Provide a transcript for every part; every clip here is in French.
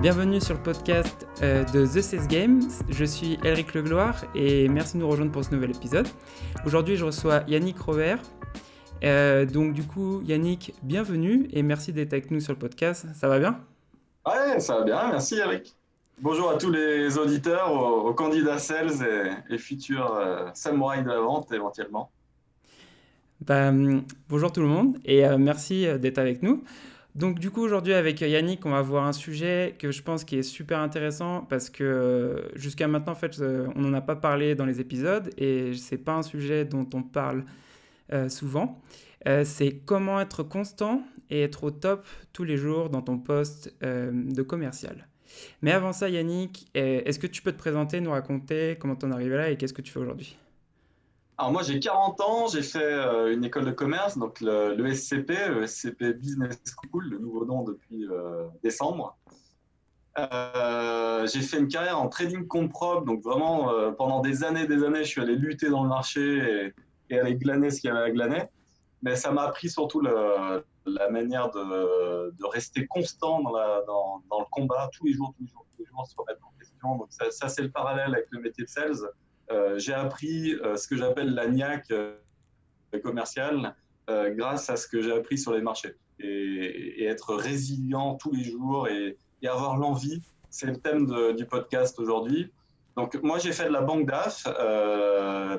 Bienvenue sur le podcast de The CES Games. Je suis Elric Legloire et merci de nous rejoindre pour ce nouvel épisode. Aujourd'hui, je reçois Yannick Robert. Donc du coup, Yannick, bienvenue et merci d'être avec nous sur le podcast. Ça va bien ? Ouais, ça va bien, merci Eric. Bonjour à tous les auditeurs, aux candidats sales et futurs samouraïs de la vente éventuellement. Bonjour tout le monde et merci d'être avec nous. Donc du coup aujourd'hui avec Yannick on va voir un sujet que je pense qui est super intéressant parce que jusqu'à maintenant en fait on n'en a pas parlé dans les épisodes et c'est pas un sujet dont on parle souvent. C'est comment être constant et être au top tous les jours dans ton poste de commercial. Mais avant ça Yannick, est-ce que tu peux te présenter, nous raconter comment t'en es arrivé là et qu'est-ce que tu fais aujourd'hui ? Alors moi j'ai 40 ans, j'ai fait une école de commerce, donc le SCP, le SCP Business School, le nouveau nom depuis décembre. J'ai fait une carrière en trading compte propre, donc vraiment pendant des années, je suis allé lutter dans le marché et aller glaner ce qu'il y avait à glaner. Mais ça m'a appris surtout la manière de rester constant dans le combat tous les jours, se remettre en question. Donc ça c'est le parallèle avec le métier de sales. J'ai appris ce que j'appelle la niaque commerciale grâce à ce que j'ai appris sur les marchés. Et être résilient tous les jours et avoir l'envie, c'est le thème du podcast aujourd'hui. Donc moi j'ai fait de la banque DAF,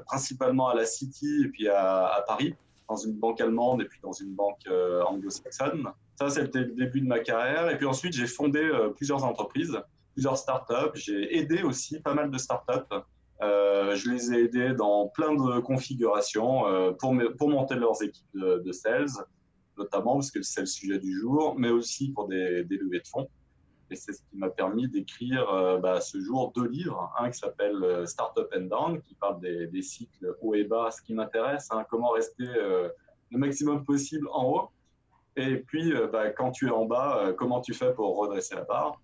principalement à la City et puis à Paris, dans une banque allemande et puis dans une banque anglo-saxonne. Ça c'est le début de ma carrière. Et puis ensuite j'ai fondé plusieurs entreprises, plusieurs startups. J'ai aidé aussi pas mal de startups. Je les ai aidés dans plein de configurations pour monter leurs équipes de sales, notamment parce que c'est le sujet du jour, mais aussi pour des levées de fonds. Et c'est ce qui m'a permis d'écrire ce jour 2 livres, un qui s'appelle Startup and Down, qui parle des cycles haut et bas, ce qui m'intéresse, comment rester le maximum possible en haut. Et puis, quand tu es en bas, comment tu fais pour redresser la barre.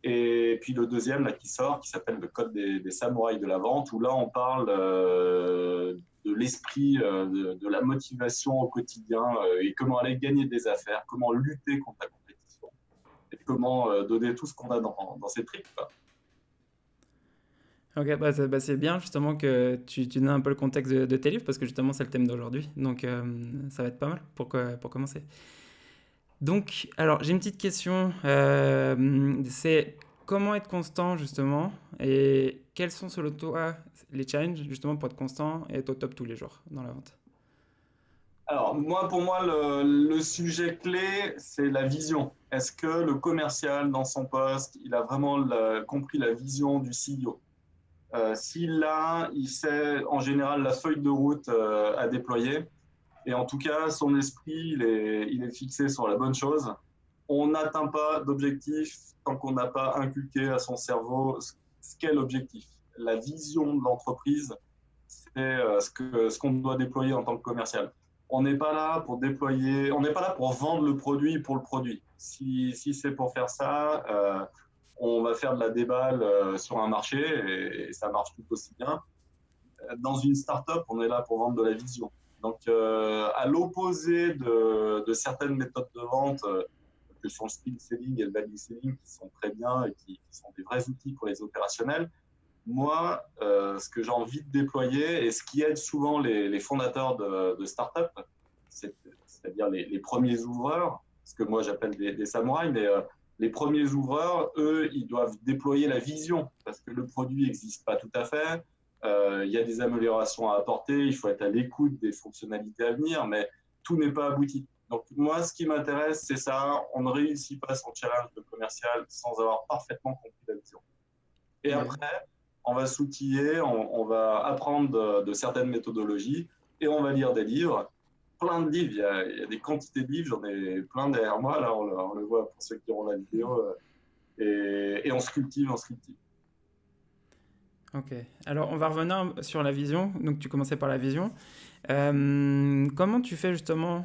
Et puis le deuxième là, qui sort, qui s'appelle le Code des samouraïs de la vente, où là on parle de l'esprit, de la motivation au quotidien et comment aller gagner des affaires, comment lutter contre la compétition et comment donner tout ce qu'on a dans ses tripes. Ok, c'est bien justement que tu donnes un peu le contexte de tes livres parce que justement c'est le thème d'aujourd'hui. Donc ça va être pas mal pour commencer. Donc, alors j'ai une petite question. C'est comment être constant justement et quels sont selon toi les challenges justement pour être constant et être au top tous les jours dans la vente? Alors pour moi, le sujet clé, c'est la vision. Est-ce que le commercial dans son poste, il a vraiment compris la vision du CEO? S'il l'a, il sait en général la feuille de route à déployer. Et en tout cas, son esprit, il est fixé sur la bonne chose. On n'atteint pas d'objectif tant qu'on n'a pas inculqué à son cerveau ce qu'est l'objectif. La vision de l'entreprise, c'est ce qu'on doit déployer en tant que commercial. On n'est pas là pour déployer, on n'est pas là pour vendre le produit pour le produit. Si c'est pour faire ça, on va faire de la déballe sur un marché et ça marche tout aussi bien. Dans une start-up, on est là pour vendre de la vision. Donc, à l'opposé de certaines méthodes de vente que sont le speed selling et le value selling, qui sont très bien et qui sont des vrais outils pour les opérationnels, moi, ce que j'ai envie de déployer et ce qui aide souvent les fondateurs de start-up, c'est-à-dire les premiers ouvreurs, ce que moi j'appelle des samouraïs, mais les premiers ouvreurs, eux, ils doivent déployer la vision parce que le produit n'existe pas tout à fait. Il y a des améliorations à apporter, il faut être à l'écoute des fonctionnalités à venir, mais tout n'est pas abouti. Donc moi, ce qui m'intéresse, c'est ça. On ne réussit pas son challenge de commercial sans avoir parfaitement compris la vision. Et Ouais. après, on va s'outiller, on va apprendre de certaines méthodologies et on va lire des livres. Plein de livres, il y a des quantités de livres, j'en ai plein derrière moi, là on le voit pour ceux qui auront la vidéo, et on se cultive, on se cultive. Ok. Alors on va revenir sur la vision. Donc tu commençais par la vision. Comment tu fais justement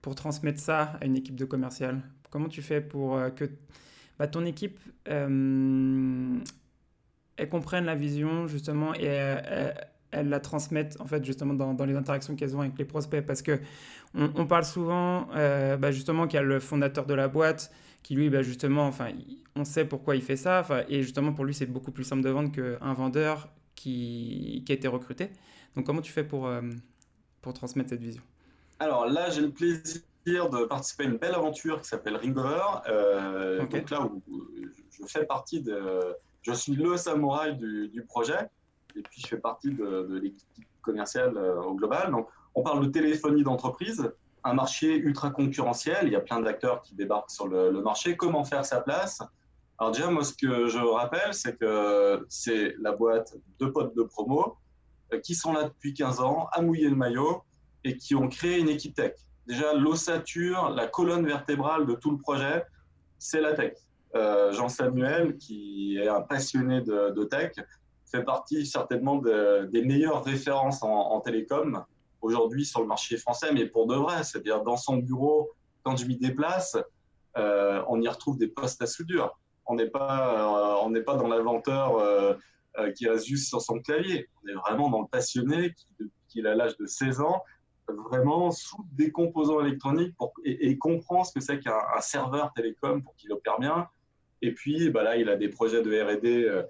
pour transmettre ça à une équipe de commercial? Comment tu fais pour que ton équipe elles comprennent la vision justement et elles la transmettent en fait justement dans les interactions qu'elles ont avec les prospects parce que on parle souvent justement qu'il y a le fondateur de la boîte qui lui, bah, justement, enfin, on sait pourquoi il fait ça, enfin, et justement pour lui, c'est beaucoup plus simple de vendre qu'un vendeur qui a été recruté. Donc comment tu fais pour transmettre cette vision? Alors là, j'ai le plaisir de participer à une belle aventure qui s'appelle Ringover. Ok. Donc là où je fais partie je suis le samouraï du projet, et puis je fais partie de l'équipe commerciale au global. Donc on parle de téléphonie d'entreprise, un marché ultra concurrentiel. Il y a plein d'acteurs qui débarquent sur le marché. Comment faire sa place? Alors déjà, moi, ce que je rappelle, c'est que c'est la boîte de potes de promo qui sont là depuis 15 ans, à mouiller le maillot, et qui ont créé une équipe tech. Déjà, l'ossature, la colonne vertébrale de tout le projet, c'est la tech. Jean-Samuel, qui est un passionné de tech, fait partie certainement des meilleures références en télécom aujourd'hui sur le marché français, mais pour de vrai, c'est-à-dire dans son bureau, quand je m'y déplace, on y retrouve des postes à soudure. On n'est pas dans l'inventeur qui reste juste sur son clavier. On est vraiment dans le passionné qui, depuis qu'il a l'âge de 16 ans, vraiment soude des composants électroniques et comprend ce que c'est qu'un serveur télécom pour qu'il opère bien. Et puis bah là, il a des projets de R&D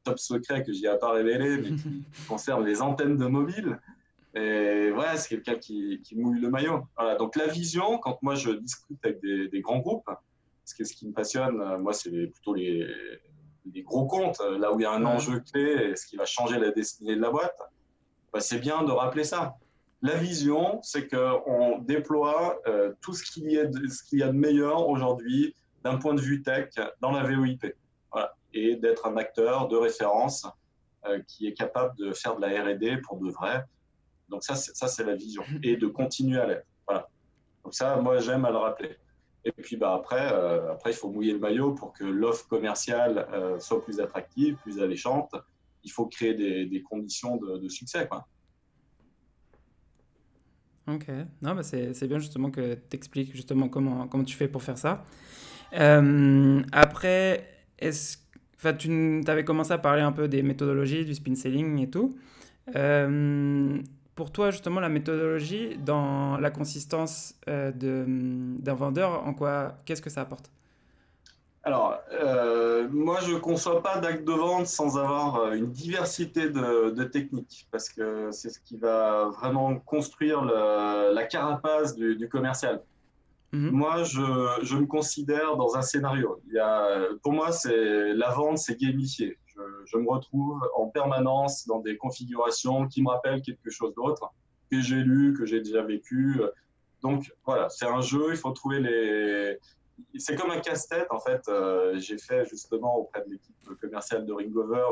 top secret que je n'ai pas révélé, mais qui concernent les antennes de mobile. Et ouais, c'est quelqu'un qui mouille le maillot. Voilà. Donc la vision, quand moi je discute avec des grands groupes, parce que ce qui me passionne, moi, c'est plutôt les gros comptes, là où il y a un Ouais. enjeu clé et ce qui va changer la destinée de la boîte. Bah, c'est bien de rappeler ça. La vision, c'est qu'on déploie tout ce qu'il y a de meilleur aujourd'hui d'un point de vue tech dans la VoIP. Voilà. Et d'être un acteur de référence qui est capable de faire de la R&D pour de vrai. Donc ça, c'est la vision. Et de continuer à l'être. Voilà. Donc ça, moi, j'aime à le rappeler. Et puis bah, après, il faut mouiller le maillot pour que l'offre commerciale soit plus attractive, plus alléchante. Il faut créer des conditions de succès, quoi. Ok. Non, bah c'est bien justement que tu expliques justement comment tu fais pour faire ça. Après, enfin, tu avais commencé à parler un peu des méthodologies, du spin selling et tout. Euh, pour toi, justement, la méthodologie dans la consistance d'un vendeur, qu'est-ce que ça apporte? Alors, moi, je ne conçois pas d'acte de vente sans avoir une diversité de techniques, parce que c'est ce qui va vraiment construire la carapace du commercial. Mhm. Moi, je me considère dans un scénario. Pour moi, la vente, c'est gamifié. Je me retrouve en permanence dans des configurations qui me rappellent quelque chose d'autre que j'ai lu, que j'ai déjà vécu. Donc voilà, c'est un jeu. Il faut trouver les. C'est comme un casse-tête en fait. J'ai fait justement auprès de l'équipe commerciale de Ringover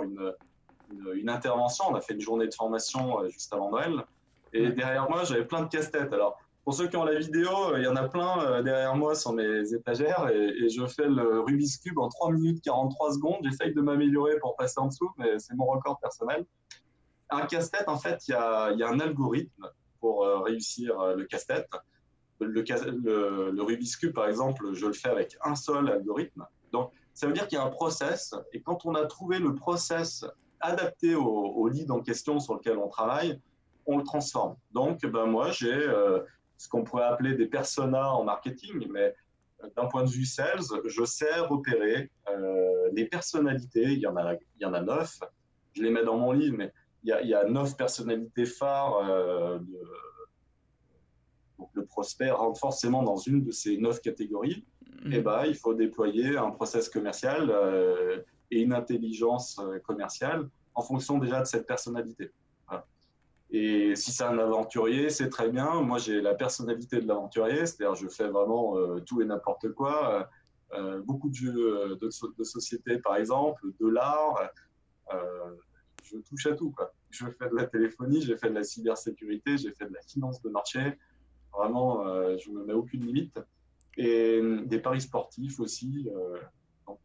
une intervention. On a fait une journée de formation juste avant Noël. Et Ouais. derrière moi, j'avais plein de casse-têtes. Alors, pour ceux qui ont la vidéo, il y en a plein derrière moi sur mes étagères et je fais le Rubik's Cube en 3 minutes 43 secondes. J'essaye de m'améliorer pour passer en dessous, mais c'est mon record personnel. Un casse-tête, en fait, il y a un algorithme pour réussir le casse-tête. Le Rubik's Cube, par exemple, je le fais avec un seul algorithme. Donc, ça veut dire qu'il y a un process. Et quand on a trouvé le process adapté au lead en question sur lequel on travaille, on le transforme. Donc, ben, moi, j'ai ce qu'on pourrait appeler des personas en marketing, mais d'un point de vue sales, je sais repérer les personnalités. Il y en a 9. Je les mets dans mon livre, mais il y a 9 personnalités phares donc le prospect rentre forcément dans une de ces 9 catégories. Et Mhm. ben, il faut déployer un process commercial et une intelligence commerciale en fonction déjà de cette personnalité. Voilà. Et si c'est un aventurier, c'est très bien. Moi, j'ai la personnalité de l'aventurier, c'est-à-dire je fais vraiment tout et n'importe quoi. Beaucoup de jeux de société, par exemple, de l'art. Euh, je touche à tout, quoi. Je fais de la téléphonie, j'ai fait de la cybersécurité, j'ai fait de la finance de marché. Vraiment, je ne me mets aucune limite. Et des paris sportifs aussi. Donc,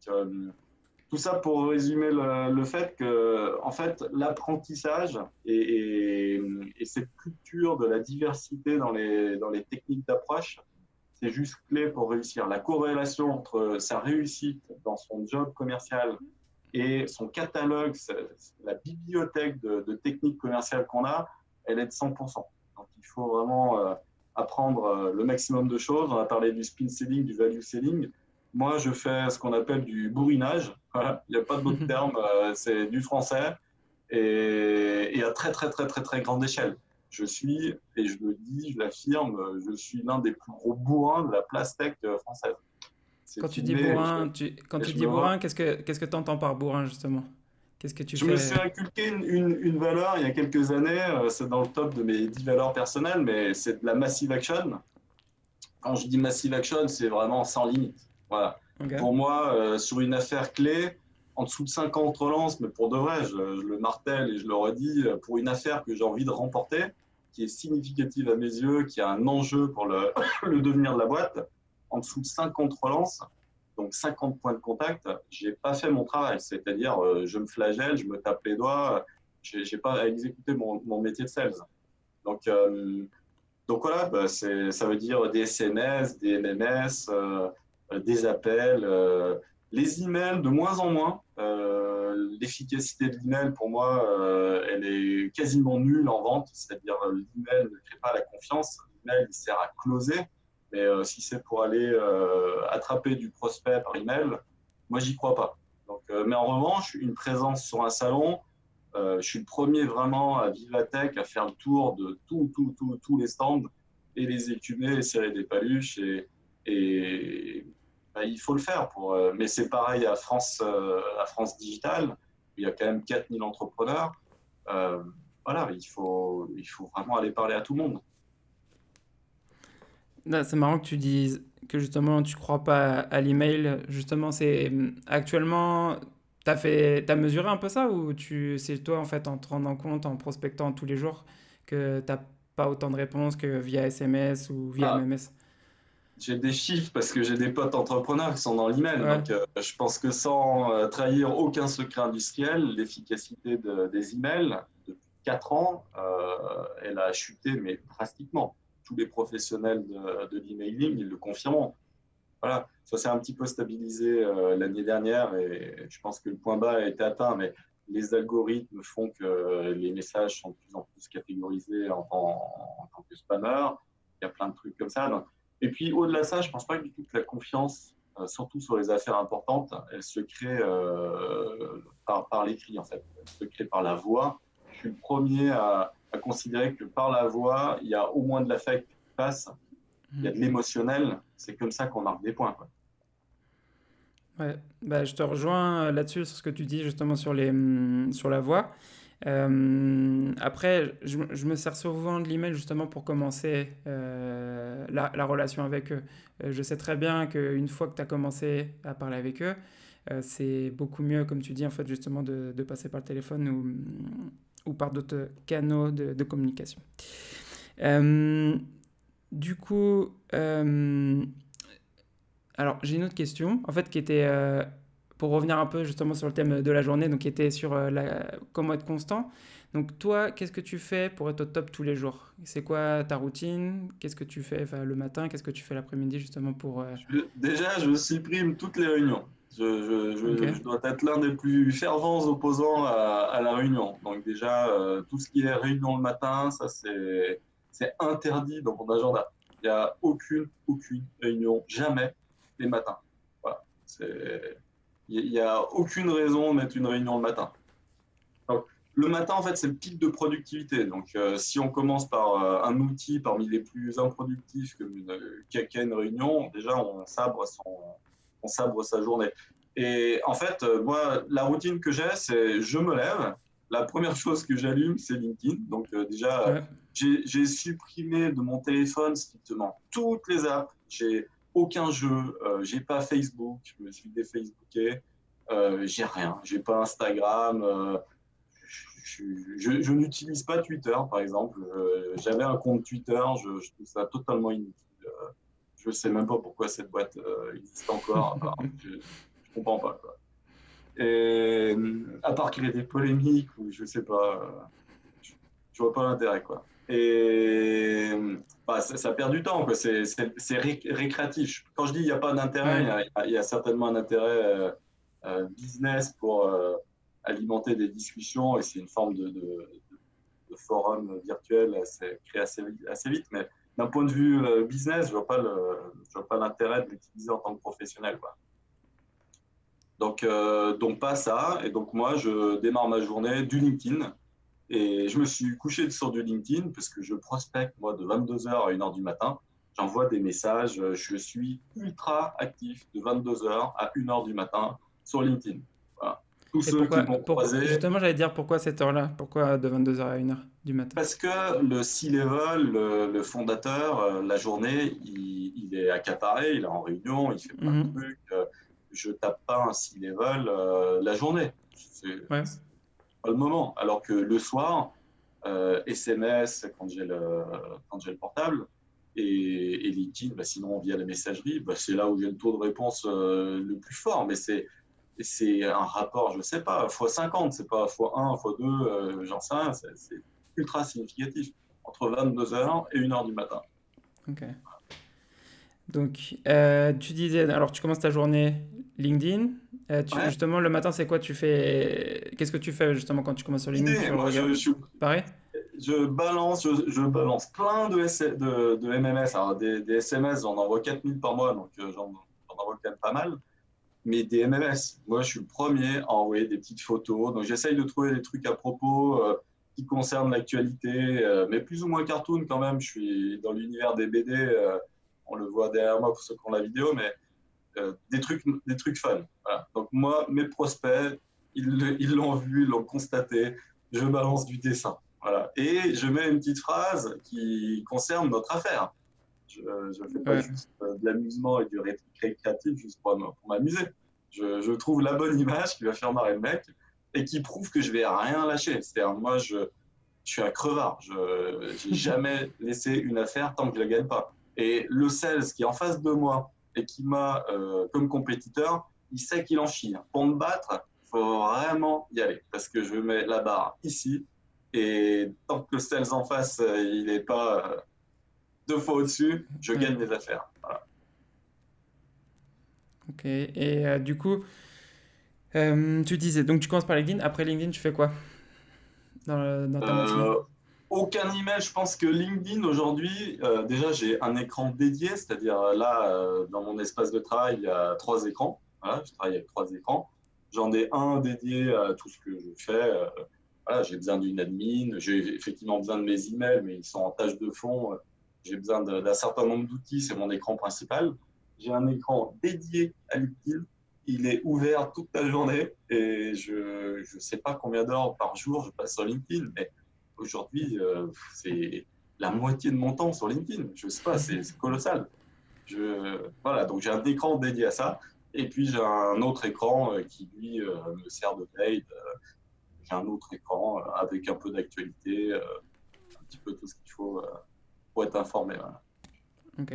tout ça pour résumer le fait que, en fait, l'apprentissage et cette culture de la diversité dans les techniques d'approche, c'est juste clé pour réussir. La corrélation entre sa réussite dans son job commercial et son catalogue, la bibliothèque de techniques commerciales qu'on a, elle est de 100%. Donc il faut vraiment apprendre le maximum de choses. On a parlé du spin selling, du value selling, Moi, je fais ce qu'on appelle du bourrinage. Voilà. Il n'y a pas d'autre terme, c'est du français et à très, très, très, très, très grande échelle. Je suis, et je le dis, je l'affirme, je suis l'un des plus gros bourrins de la plastique française. C'est Quand tu dis filmé bourrin, quand et tu je dis me vois. bourrin, qu'est-ce que tu entends par bourrin, justement? Qu'est-ce que tu Je me suis fais? inculqué une valeur il y a quelques années, c'est dans le top de mes 10 valeurs personnelles, mais c'est de la massive action. Quand je dis massive action, c'est vraiment sans limite. Voilà. Ok. Pour moi, sur une affaire clé, en dessous de 50 relances, mais pour de vrai, je le martèle et je le redis, pour une affaire que j'ai envie de remporter, qui est significative à mes yeux, qui a un enjeu pour le devenir de la boîte, en dessous de 50 relances, donc 50 points de contact, j'ai pas fait mon travail. C'est-à-dire, je me flagelle, je me tape les doigts, j'ai pas exécuté mon métier de sales. Donc, donc voilà, bah, ça veut dire des SMS, des MMS, des appels, les emails de moins en moins. L'efficacité de l'email, pour moi, elle est quasiment nulle en vente. C'est-à-dire l'email ne crée pas la confiance. L'email, il sert à closer. Mais si c'est pour aller attraper du prospect par email, moi, j'y crois pas. Donc, mais en revanche, une présence sur un salon, je suis le premier vraiment à Vivatech à faire le tour de tous les stands et les écumer et serrer des paluches. Et bah, il faut le faire. Mais c'est pareil à France Digital, où il y a quand même 4000 entrepreneurs. Euh, voilà, il faut vraiment aller parler à tout le monde. Là, c'est marrant que tu dises que justement tu crois pas à l'email. Justement, c'est actuellement, t'as mesuré un peu ça ou c'est toi en fait en te rendant compte, en prospectant tous les jours que t'as pas autant de réponses que via SMS ou via Ah, MMS? j'ai des chiffres parce que j'ai des potes entrepreneurs qui sont dans l'email. Ouais, Donc, je pense que sans trahir aucun secret industriel, l'efficacité des emails, depuis 4 ans, elle a chuté, mais drastiquement. Tous les professionnels de l'emailing, ils le confirment. Voilà, ça s'est un petit peu stabilisé l'année dernière et je pense que le point bas a été atteint. Mais les algorithmes font que les messages sont de plus en plus catégorisés en tant que spammer. Il y a plein de trucs comme ça. Donc, et puis, au-delà de ça, je ne pense pas du tout que la confiance, surtout sur les affaires importantes, elle se crée par l'écrit, en fait. Elle se crée par la voix. Je suis le premier à considérer que par la voix, il y a au moins de l'affect qui passe, il y a de l'émotionnel. C'est comme ça qu'on marque des points, quoi. ouais. Bah, je te rejoins là-dessus sur ce que tu dis justement sur la voix. Après, je me sers souvent de l'email justement pour commencer la relation avec eux. Je sais très bien qu'une fois que tu as commencé à parler avec eux, c'est beaucoup mieux, comme tu dis, en fait, justement, de passer par le téléphone ou par d'autres canaux de communication. Euh, du coup, alors j'ai une autre question, en fait, qui était, pour revenir un peu justement sur le thème de la journée, donc qui était sur comment être constant. Donc toi, qu'est-ce que tu fais pour être au top tous les jours? C'est quoi ta routine? Qu'est-ce que tu fais enfin, le matin? Qu'est-ce que tu fais l'après-midi justement pour... Déjà, je supprime toutes les réunions. Ok. Je dois être l'un des plus fervents opposants à la réunion. Donc déjà, tout ce qui est réunion le matin, ça c'est interdit dans mon agenda. Il n'y a aucune réunion, jamais les matins. Voilà. Il n'y a aucune raison de mettre une réunion le matin. Donc, le matin, en fait, c'est le pic de productivité. Donc, si on commence par un outil parmi les plus improductifs qu'est une réunion, déjà, on sabre sa journée. Et en fait, moi, la routine que j'ai, c'est je me lève. La première chose que j'allume, c'est LinkedIn. Donc, déjà, Ouais. j'ai supprimé de mon téléphone strictement toutes les apps. J'ai aucun jeu. J'ai pas Facebook. Je me suis défacebooké. J'ai rien. J'ai pas Instagram. Je n'utilise pas Twitter, par exemple. J'avais un compte Twitter, je trouve ça totalement inutile. Je ne sais même pas pourquoi cette boîte existe encore. Je ne comprends pas, quoi. Et à part créer des polémiques, ou je ne sais pas, je ne vois pas l'intérêt, quoi. Et bah, ça perd du temps, quoi. C'est récréatif. Quand je dis il n'y a pas d'intérêt, Ouais. il y a certainement un intérêt business pour alimenter des discussions et c'est une forme de forum virtuel créé assez vite. Mais d'un point de vue business, je vois pas l'intérêt de l'utiliser en tant que professionnel, quoi. Donc pas ça. Et donc moi, je démarre ma journée du LinkedIn. Et je me suis couché sur du LinkedIn parce que je prospecte, moi, de 22h à 1h du matin. J'envoie des messages. Je suis ultra actif de 22h à 1h du matin sur LinkedIn. Voilà. Tous Et ceux qui m'ont croisé, justement, j'allais dire pourquoi cette heure-là? Pourquoi de 22h à 1h du matin? parce que le C-level, le fondateur, la journée, il est accaparé, il est en réunion, il fait plein de Mhm. trucs. Je tape pas un C-level la journée. Ouais. C'est pas le moment. Alors que le soir, SMS quand j'ai le portable et LinkedIn, bah, sinon via la messagerie, bah, c'est là où j'ai le taux de réponse le plus fort. Mais c'est un rapport, je sais pas, x50, c'est pas x1, x2, j'en sais rien, c'est ultra significatif. Entre 22h et 1h du matin. Ok. Donc, tu disais, alors tu commences ta journée LinkedIn. Ouais, Justement, le matin, c'est quoi tu fais? Qu'est-ce que tu fais justement quand tu commences sur LinkedIn? idée, Tu moi regardes. Pareil? je balance plein de MMS. Alors des SMS, j'en envoie 4000 par mois, donc j'en envoie quand même pas mal. Mais des MMS. Moi, je suis le premier à envoyer des petites photos. Donc, j'essaye de trouver des trucs à propos qui concernent l'actualité, mais plus ou moins cartoon quand même. Je suis dans l'univers des BD. On le voit derrière moi pour ceux qui ont la vidéo, mais des trucs fun. Voilà. Donc, moi, mes prospects, ils l'ont vu, ils l'ont constaté. Je balance du dessin. Voilà. Et je mets une petite phrase qui concerne notre affaire. Je ne fais pas Ouais. juste de l'amusement et du récréatif juste pour m'amuser. Je trouve la bonne image qui va faire marrer le mec et qui prouve que je vais rien lâcher. C'est-à-dire, moi, je suis un crevard. Je n'ai jamais laissé une affaire tant que je ne la gagne pas. Et le sales qui est en face de moi et qui m'a comme compétiteur, il sait qu'il en chie. Pour me battre, il faut vraiment y aller parce que je mets la barre ici. Et tant que le sales en face, il n'est pas deux fois au-dessus, je Ouais. gagne les affaires. Voilà. Ok. Et du coup, tu disais, donc tu commences par LinkedIn. Après LinkedIn, tu fais quoi dans ta matinée? Euh, Aucun email, je pense que LinkedIn aujourd'hui, déjà j'ai un écran dédié, c'est-à-dire là, dans mon espace de travail, il y a trois écrans. Voilà, je travaille avec trois écrans. J'en ai un dédié à tout ce que je fais. Voilà, j'ai besoin d'une admin, j'ai effectivement besoin de mes emails, mais ils sont en tâche de fond. J'ai besoin d'un certain nombre d'outils, c'est mon écran principal. J'ai un écran dédié à LinkedIn. Il est ouvert toute la journée et je ne sais pas combien d'heures par jour je passe sur LinkedIn, mais aujourd'hui, c'est la moitié de mon temps sur LinkedIn. Je sais pas, c'est colossal. Voilà, donc j'ai un écran dédié à ça. Et puis j'ai un autre écran qui, lui, me sert de guide. J'ai un autre écran avec un peu d'actualité, un petit peu tout ce qu'il faut pour être informé. Voilà. Ok.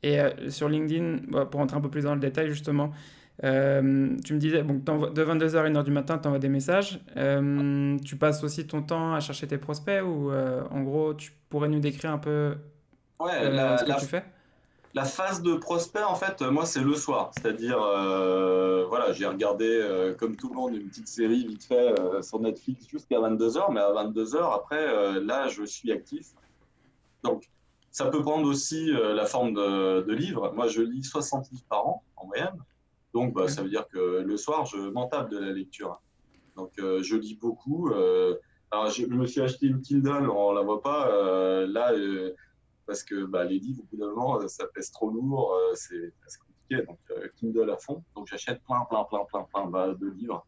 Et sur LinkedIn, bah, pour rentrer un peu plus dans le détail, justement, tu me disais, bon, de 22h à 1h du matin, tu envoies des messages. Tu passes aussi ton temps à chercher tes prospects ou en gros, tu pourrais nous décrire un peu Ouais, ce que tu fais? la phase de prospect, en fait, moi, c'est le soir. C'est-à-dire, voilà, j'ai regardé, comme tout le monde, une petite série vite fait sur Netflix jusqu'à 22h, mais à 22h, après, là, je suis actif. Donc, ça peut prendre aussi la forme de livres. Moi, je lis 60 livres par an, en moyenne. Donc, bah, Ouais. ça veut dire que le soir, je m'en tape de la lecture. Donc, je lis beaucoup. Alors, je me suis acheté une Kindle, on la voit pas. Là, parce que bah, les livres, au bout d'un moment, ça pèse trop lourd, c'est compliqué. Donc, Kindle à fond. Donc, j'achète plein bah, de livres.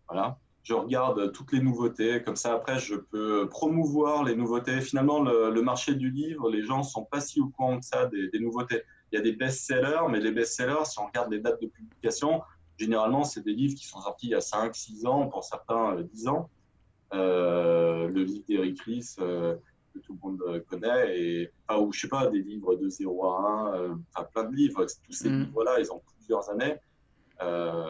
Voilà. Je regarde toutes les nouveautés. Comme ça, après, je peux promouvoir les nouveautés. Finalement, le marché du livre, les gens ne sont pas si au courant que ça des nouveautés. Il y a des best-sellers, mais les best-sellers, si on regarde les dates de publication, généralement, c'est des livres qui sont sortis il y a 5, 6 ans, pour certains 10 ans. Le livre d'Eric Ries, que tout le monde connaît, ou je sais pas, des livres de 0 à 1, enfin plein de livres. Tous ces Mhm. livres-là, ils ont plusieurs années. Euh,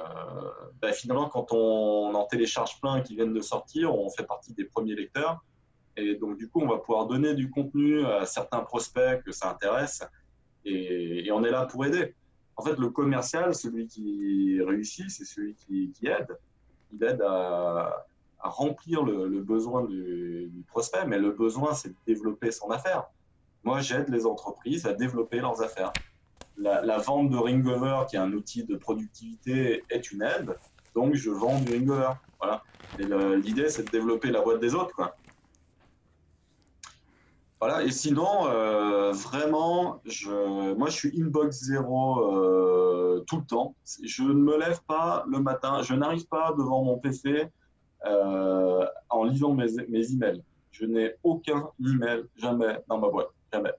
Bah, finalement, quand on en télécharge plein qui viennent de sortir, on fait partie des premiers lecteurs. Et donc, du coup, on va pouvoir donner du contenu à certains prospects que ça intéresse. Et on est là pour aider. En fait, le commercial, celui qui réussit, c'est celui qui aide. Il aide à remplir le besoin du prospect, mais le besoin, c'est de développer son affaire. Moi, j'aide les entreprises à développer leurs affaires. la vente de Ringover, qui est un outil de productivité, est une aide. Donc, je vends du Ringover. Voilà. Et l'idée, c'est de développer la boîte des autres, quoi. Voilà. Et sinon, vraiment, moi, je suis inbox zéro tout le temps. Je ne me lève pas le matin. Je n'arrive pas devant mon PC en lisant mes emails. Je n'ai aucun email jamais dans ma boîte. Jamais.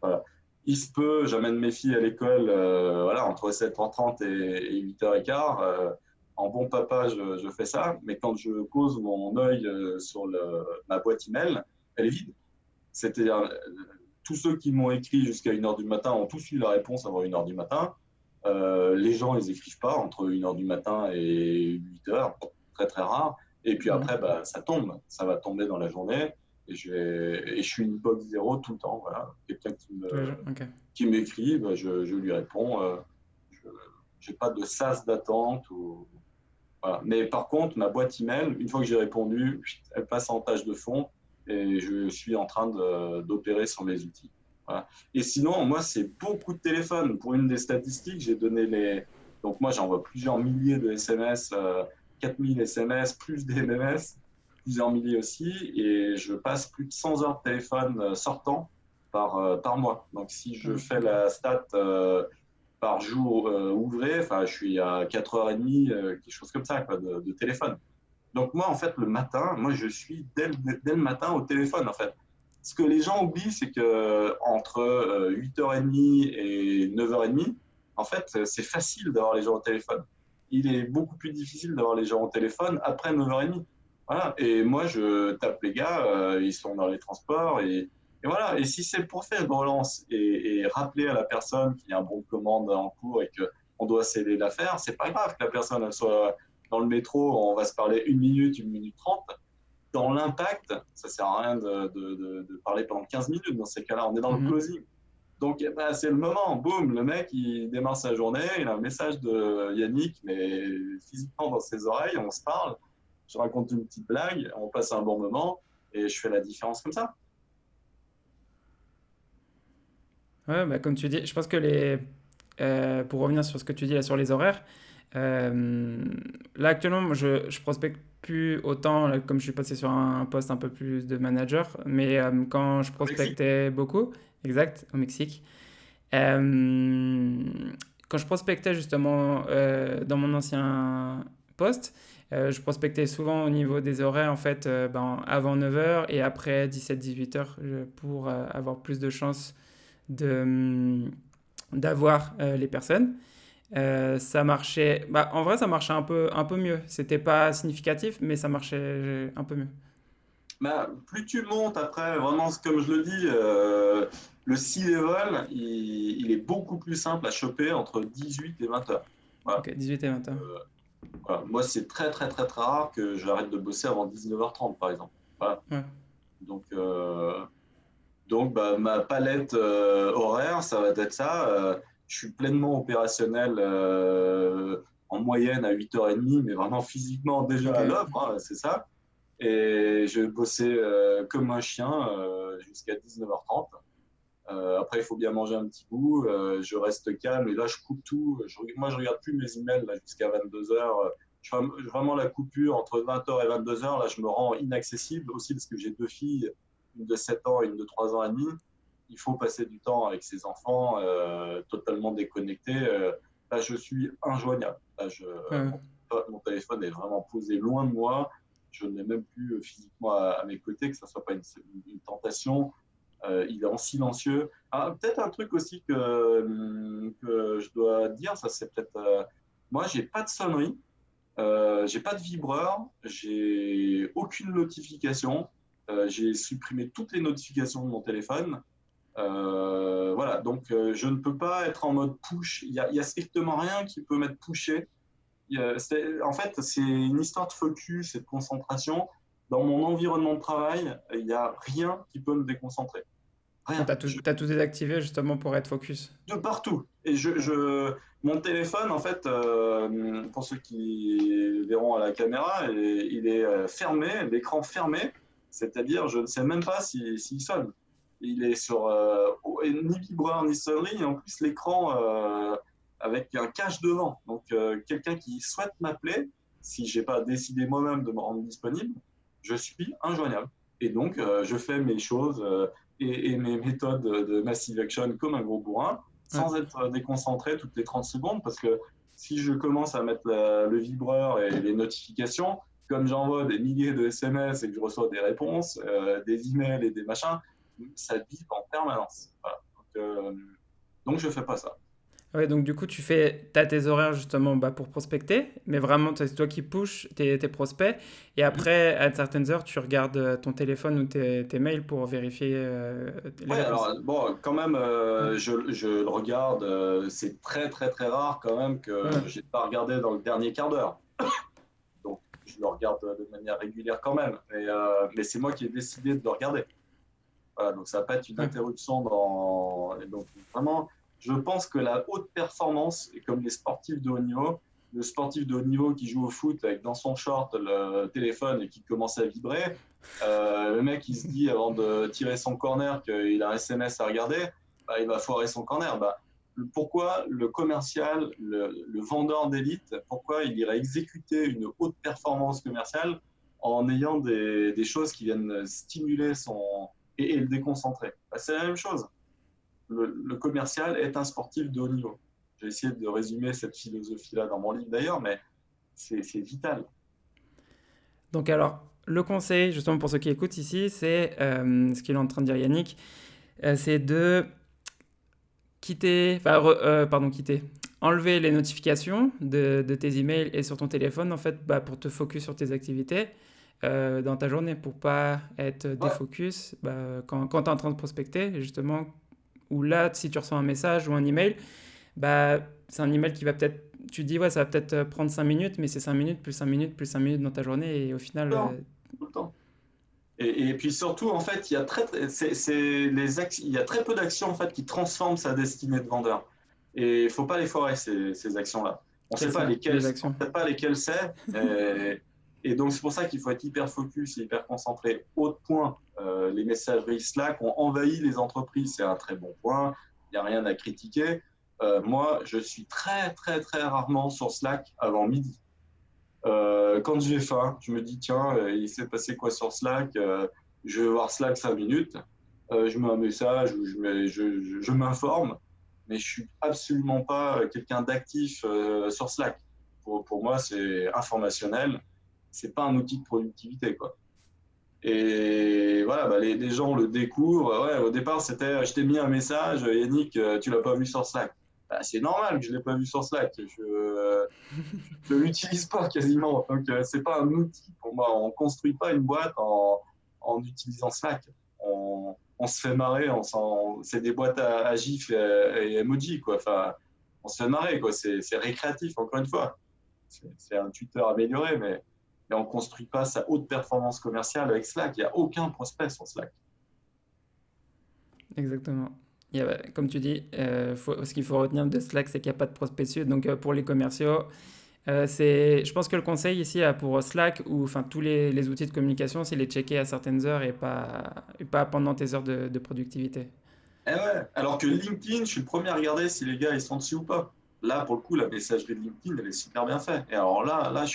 Voilà. Il se peut, j'amène mes filles à l'école voilà, entre 7h30 et 8h15. En bon papa, je fais ça. Mais quand je pose mon œil sur ma boîte email, elle est vide. C'est-à-dire, tous ceux qui m'ont écrit jusqu'à 1h du matin ont tous eu la réponse avant 1h du matin. Les gens, ils écrivent pas entre 1h du matin et 8h, très très rare. Et puis après, bah, ça tombe, ça va tomber dans la journée. Et je suis une box zéro tout le temps. Voilà. Quelqu'un qui m'écrit, bah, je lui réponds. Je n'ai pas de sas d'attente. Voilà. Mais par contre, ma boîte email, une fois que j'ai répondu, elle passe en tâche de fond et je suis en train d'opérer sur mes outils. Voilà. Et sinon, moi, c'est beaucoup de téléphones. Pour une des statistiques, j'ai donné Donc, moi, j'envoie plusieurs milliers de SMS, 4000 SMS, plus des MMS, plusieurs milliers aussi. Et je passe plus de 100 heures de téléphone sortant par mois. Donc, si je fais la stat par jour ouvré, je suis à 4h30, quelque chose comme ça, quoi, de téléphone. Donc moi, en fait, le matin, moi, je suis dès le matin au téléphone, en fait. Ce que les gens oublient, c'est que entre 8h30 et 9h30, en fait, c'est facile d'avoir les gens au téléphone. Il est beaucoup plus difficile d'avoir les gens au téléphone après 9h30. Voilà. Et moi, je tape les gars, ils sont dans les transports et voilà. Et si c'est pour faire une relance et rappeler à la personne qu'il y a un bon de commande en cours et qu'on doit sceller l'affaire, c'est pas grave que la personne elle soit dans le métro, on va se parler 1 minute 30. Dans l'impact, ça sert à rien de parler pendant 15 minutes. Dans ces cas-là, on est dans le closing. Donc, bah, c'est le moment. Boum, le mec, il démarre sa journée. Il a un message de Yannick, mais physiquement dans ses oreilles. On se parle. Je raconte une petite blague. On passe un bon moment. Et je fais la différence comme ça. Ouais, bah, comme tu dis, je pense que pour revenir sur ce que tu dis là sur les horaires, là actuellement, moi, je prospecte plus autant, là, comme je suis passé sur un poste un peu plus de manager, mais quand je prospectais beaucoup, exact, au Mexique, euh, quand je prospectais justement dans mon ancien poste, je prospectais souvent au niveau des horaires, en fait, avant 9h et après 17-18h pour avoir plus de chances de, d'avoir les personnes. Ça marchait. Bah, en vrai, ça marchait un peu mieux. C'était pas significatif, mais ça marchait un peu mieux. Bah, plus tu montes après, vraiment, comme je le dis, le C-level, il est beaucoup plus simple à choper entre 18 et 20 heures. Voilà. Ok, 18 et 20 heures. Voilà. Moi, c'est très, très, très, très rare que j'arrête de bosser avant 19h30, par exemple. Voilà. Ouais. Donc, bah, ma palette horaire, ça va être ça. Je suis pleinement opérationnel en moyenne à 8h30, mais vraiment physiquement déjà Ok. à l'œuvre, hein, c'est ça. Et je vais bosser comme un chien jusqu'à 19h30. Après, il faut bien manger un petit bout. Je reste calme et là, je coupe tout. Moi, je regarde plus mes emails là, jusqu'à 22h. Je fais vraiment la coupure entre 20h et 22h. Là, je me rends inaccessible aussi parce que j'ai 2 filles, une de 7 ans et une de 3 ans et demi. Il faut passer du temps avec ses enfants, totalement déconnecté. Là, je suis injoignable. Là, Ouais. mon téléphone est vraiment posé loin de moi. Je n'ai même plus physiquement à mes côtés, que ça ne soit pas une tentation. Il est en silencieux. Ah, peut-être un truc aussi que je dois dire, ça c'est peut-être. Moi, j'ai pas de sonnerie, j'ai pas de vibreur, j'ai aucune notification. J'ai supprimé toutes les notifications de mon téléphone. Voilà, donc je ne peux pas être en mode push. Il y a strictement rien qui peut m'être pushé. En fait, c'est une histoire de focus et de concentration. Dans mon environnement de travail, il n'y a rien qui peut me déconcentrer. Rien. T'as tout désactivé justement pour être focus. De partout. Et mon téléphone, en fait, pour ceux qui verront à la caméra, il est fermé, l'écran fermé. C'est-à-dire, je ne sais même pas s'il sonne. Il est sur ni vibreur ni sonnerie, et en plus l'écran avec un cache devant. Donc quelqu'un qui souhaite m'appeler, si j'ai pas décidé moi-même de me rendre disponible, je suis injoignable. Et donc je fais mes choses et mes méthodes de massive action comme un gros bourrin, Ouais. sans être déconcentré toutes les 30 secondes, parce que si je commence à mettre le vibreur et les notifications, comme j'envoie des milliers de SMS et que je reçois des réponses, des emails et des machins, ça vibre en permanence. Voilà. Donc je fais pas ça. Ouais, donc du coup, t'as tes horaires justement bah, pour prospecter, mais vraiment, c'est toi qui push tes prospects. Et Mhm. après, à certaines heures, tu regardes ton téléphone ou tes mails pour vérifier les Ouais, réponses. alors bon, quand même, Ouais, je le regarde. C'est très très très rare quand même que ouais, j'ai pas regardé dans le dernier quart d'heure. Donc je le regarde de manière régulière quand même. Mais c'est moi qui ai décidé de le regarder. Voilà, donc ça va pas être une ouais. interruption dans. Et donc vraiment, je pense que la haute performance, et comme les sportifs de haut niveau, le sportif de haut niveau qui joue au foot avec dans son short le téléphone et qui commence à vibrer, le mec il se dit avant de tirer son corner qu'il a un SMS à regarder, bah, il va foirer son corner. Bah, pourquoi le commercial, le vendeur d'élite, pourquoi il irait exécuter une haute performance commerciale en ayant des choses qui viennent stimuler et le déconcentrer. Bah, c'est la même chose. Le commercial est un sportif de haut niveau. J'ai essayé de résumer cette philosophie-là dans mon livre d'ailleurs, mais c'est vital. Donc alors, le conseil, justement pour ceux qui écoutent ici, c'est ce qu'il est en train de dire Yannick, c'est de quitter, enlever les notifications de tes emails et sur ton téléphone, en fait, bah, pour te focus sur tes activités dans ta journée, pour pas être Ouais, défocus bah, quand tu es en train de prospecter, justement, ou là, si tu reçois un message ou un email, bah, c'est un email qui va peut-être, tu dis, ouais, ça va peut-être prendre 5 minutes, mais c'est 5 minutes, plus 5 minutes, plus 5 minutes dans ta journée, et au final, tout le temps. Tout le temps. Et puis surtout, en fait, il y a très peu d'actions en fait, qui transforment sa destinée de vendeur. Et il ne faut pas les foirer, ces actions-là. On ne quelles sait pas sont lesquelles, les on actions? sait pas lesquelles c'est. Et donc, c'est pour ça qu'il faut être hyper focus et hyper concentré. Autre point, les messageries Slack ont envahi les entreprises. C'est un très bon point. Il n'y a rien à critiquer. Moi, je suis très, très, très rarement sur Slack avant midi. Quand j'ai faim, je me dis, tiens, il s'est passé quoi sur Slack? Je vais voir Slack 5 minutes. Je mets un message ou je m'informe, mais je suis absolument pas quelqu'un d'actif sur Slack. Pour moi, c'est informationnel. C'est pas un outil de productivité, quoi. Et voilà, bah, les gens le découvrent. Ouais, au départ, c'était je t'ai mis un message, Yannick, tu l'as pas vu sur Slack. Bah, c'est normal que je l'ai pas vu sur Slack. Je l'utilise pas quasiment. Donc, c'est pas un outil pour moi. On construit pas une boîte en utilisant Slack. On se fait marrer. C'est des boîtes à gifs et emoji, quoi. Enfin, on se fait marrer, quoi. C'est récréatif, encore une fois. C'est un Twitter amélioré, mais on ne construit pas sa haute performance commerciale avec Slack. Il n'y a aucun prospect sur Slack. Exactement. Comme tu dis, ce qu'il faut retenir de Slack, c'est qu'il n'y a pas de prospectus. Donc pour les commerciaux, je pense que le conseil ici pour Slack ou enfin tous les outils de communication, c'est les checker à certaines heures et pas pendant tes heures de productivité. Eh ouais. Alors que LinkedIn, je suis le premier à regarder si les gars ils sont dessus ou pas. Là, pour le coup, la messagerie de LinkedIn, elle est super bien faite. Et alors là, je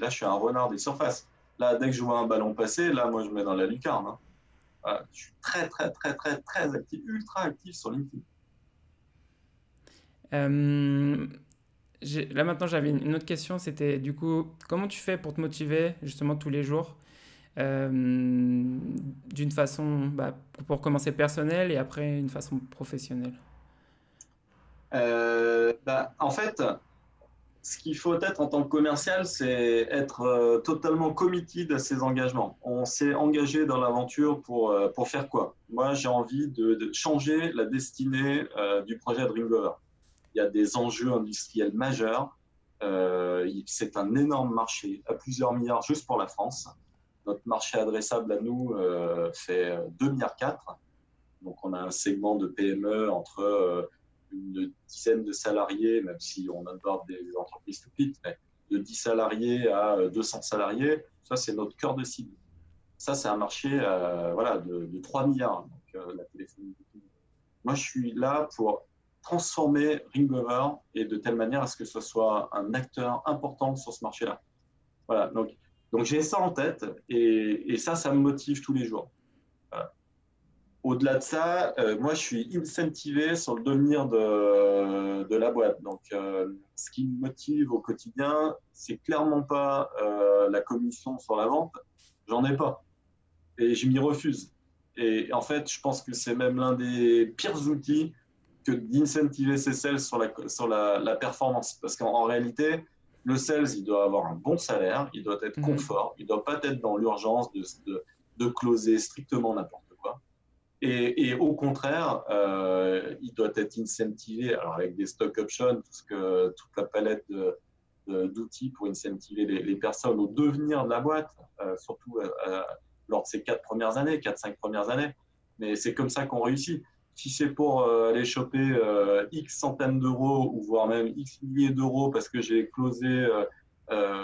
suis un renard des surfaces. Là, dès que je vois un ballon passer, là, moi, je me mets dans la lucarne. Hein. Voilà. Je suis très, très, très, très, très actif, ultra actif sur LinkedIn. Euh, Là maintenant, j'avais une autre question, c'était du coup, comment tu fais pour te motiver justement tous les jours d'une façon, bah, pour commencer personnelle et après une façon professionnelle. Bah, en fait, ce qu'il faut être en tant que commercial, c'est être totalement committed à ses engagements. On s'est engagé dans l'aventure pour faire quoi? Moi, j'ai envie de changer la destinée du projet Dreamgover. Il y a des enjeux industriels majeurs. C'est un énorme marché à plusieurs milliards juste pour la France. Notre marché adressable à nous fait 2,4 milliards. Donc, on a un segment de PME entre une dizaine de salariés, même si on aborde des entreprises tout petites, mais de 10 salariés à 200 salariés. Ça, c'est notre cœur de cible. Ça, c'est un marché voilà, de 3 milliards. la téléphonie. Moi, je suis là pour transformer Ringover et de telle manière à ce que ce soit un acteur important sur ce marché-là. Voilà, donc j'ai ça en tête et ça me motive tous les jours. Voilà. Au-delà de ça, moi, je suis incentivé sur le devenir de la boîte. Donc, ce qui me motive au quotidien, c'est clairement pas la commission sur la vente. J'en ai pas et je m'y refuse. Et en fait, je pense que c'est même l'un des pires outils que d'incentiver ses sales sur la performance. Parce qu'en réalité, le sales, il doit avoir un bon salaire, il doit être confort, il ne doit pas être dans l'urgence de closer strictement n'importe quoi. Et au contraire, il doit être incentivé, alors avec des stock options, toute la palette d'outils pour incentiver les personnes au devenir de la boîte, surtout lors de ces 4-5 premières années. Mais c'est comme ça qu'on réussit. Si c'est pour aller choper X centaines d'euros ou voire même X milliers d'euros parce que j'ai closé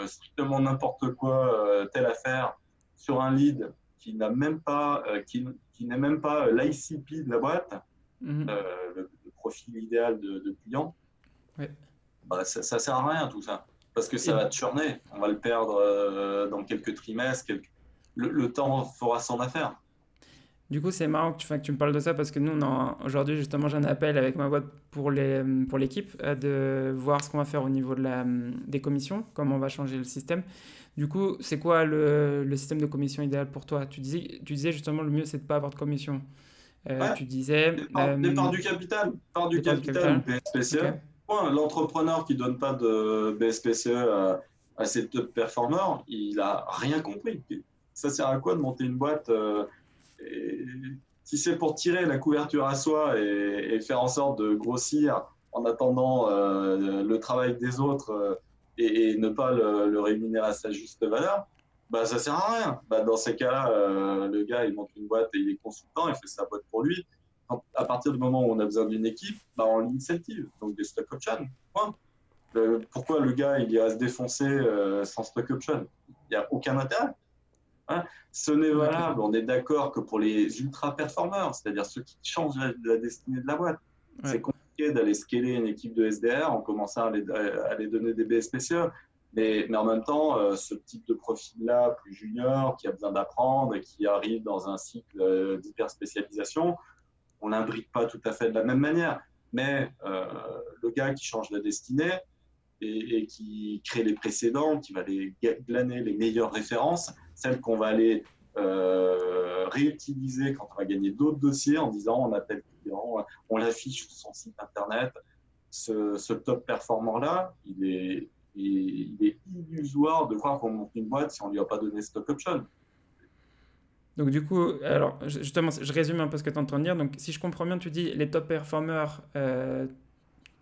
strictement n'importe quoi, telle affaire sur un lead qui n'a même pas, qui n'est même pas l'ICP de la boîte, le profil idéal de client, Ouais. bah, ça sert à rien tout ça. Parce que ça Et va churner. On va le perdre dans quelques trimestres. Le temps fera son affaire. du coup, c'est marrant que tu me parles de ça parce que nous, aujourd'hui, justement, j'ai un appel avec ma boîte pour l'équipe de voir ce qu'on va faire au niveau des commissions, comment on va changer le système. Du coup, c'est quoi le système de commission idéal pour toi? Tu disais justement le mieux, c'est de ne pas avoir de commission. Ouais, Tu disais départ du capital. Part du départ du capital ou capital. Ok. BSPCE. Point. L'entrepreneur qui ne donne pas de BSPCE à ses top performers, il n'a rien compris. Ça sert à quoi de monter une boîte et si c'est pour tirer la couverture à soi et faire en sorte de grossir en attendant le travail des autres et ne pas le rémunérer à sa juste valeur, bah ça sert à rien. Bah, dans ces cas-là, le gars il monte une boîte et il est consultant, il fait sa boîte pour lui. À partir du moment où on a besoin d'une équipe, bah on l'incentive, donc des stock options. Point. Pourquoi le gars il ira se défoncer sans stock option? Il n'y a aucun intérêt. Hein, ce n'est Ok. valable, on est d'accord que pour les ultra-performeurs, c'est-à-dire ceux qui changent la destinée de la boîte. Ouais. C'est compliqué d'aller scaler une équipe de SDR en commençant à les donner des BSPCE. Mais en même temps, ce type de profil-là, plus junior, qui a besoin d'apprendre et qui arrive dans un cycle d'hyper-spécialisation, on l'imbrique pas tout à fait de la même manière. Mais le gars qui change la destinée, et qui crée les précédents, qui va les glaner les meilleures références, celles qu'on va aller réutiliser quand on va gagner d'autres dossiers en disant on a tel client, on l'affiche sur son site internet. Ce top performant-là, il est illusoire de croire qu'on monte une boîte si on ne lui a pas donné stock option. Donc du coup, alors justement, je résume un peu ce que tu es en train de dire. Donc si je comprends bien, tu dis les top performers,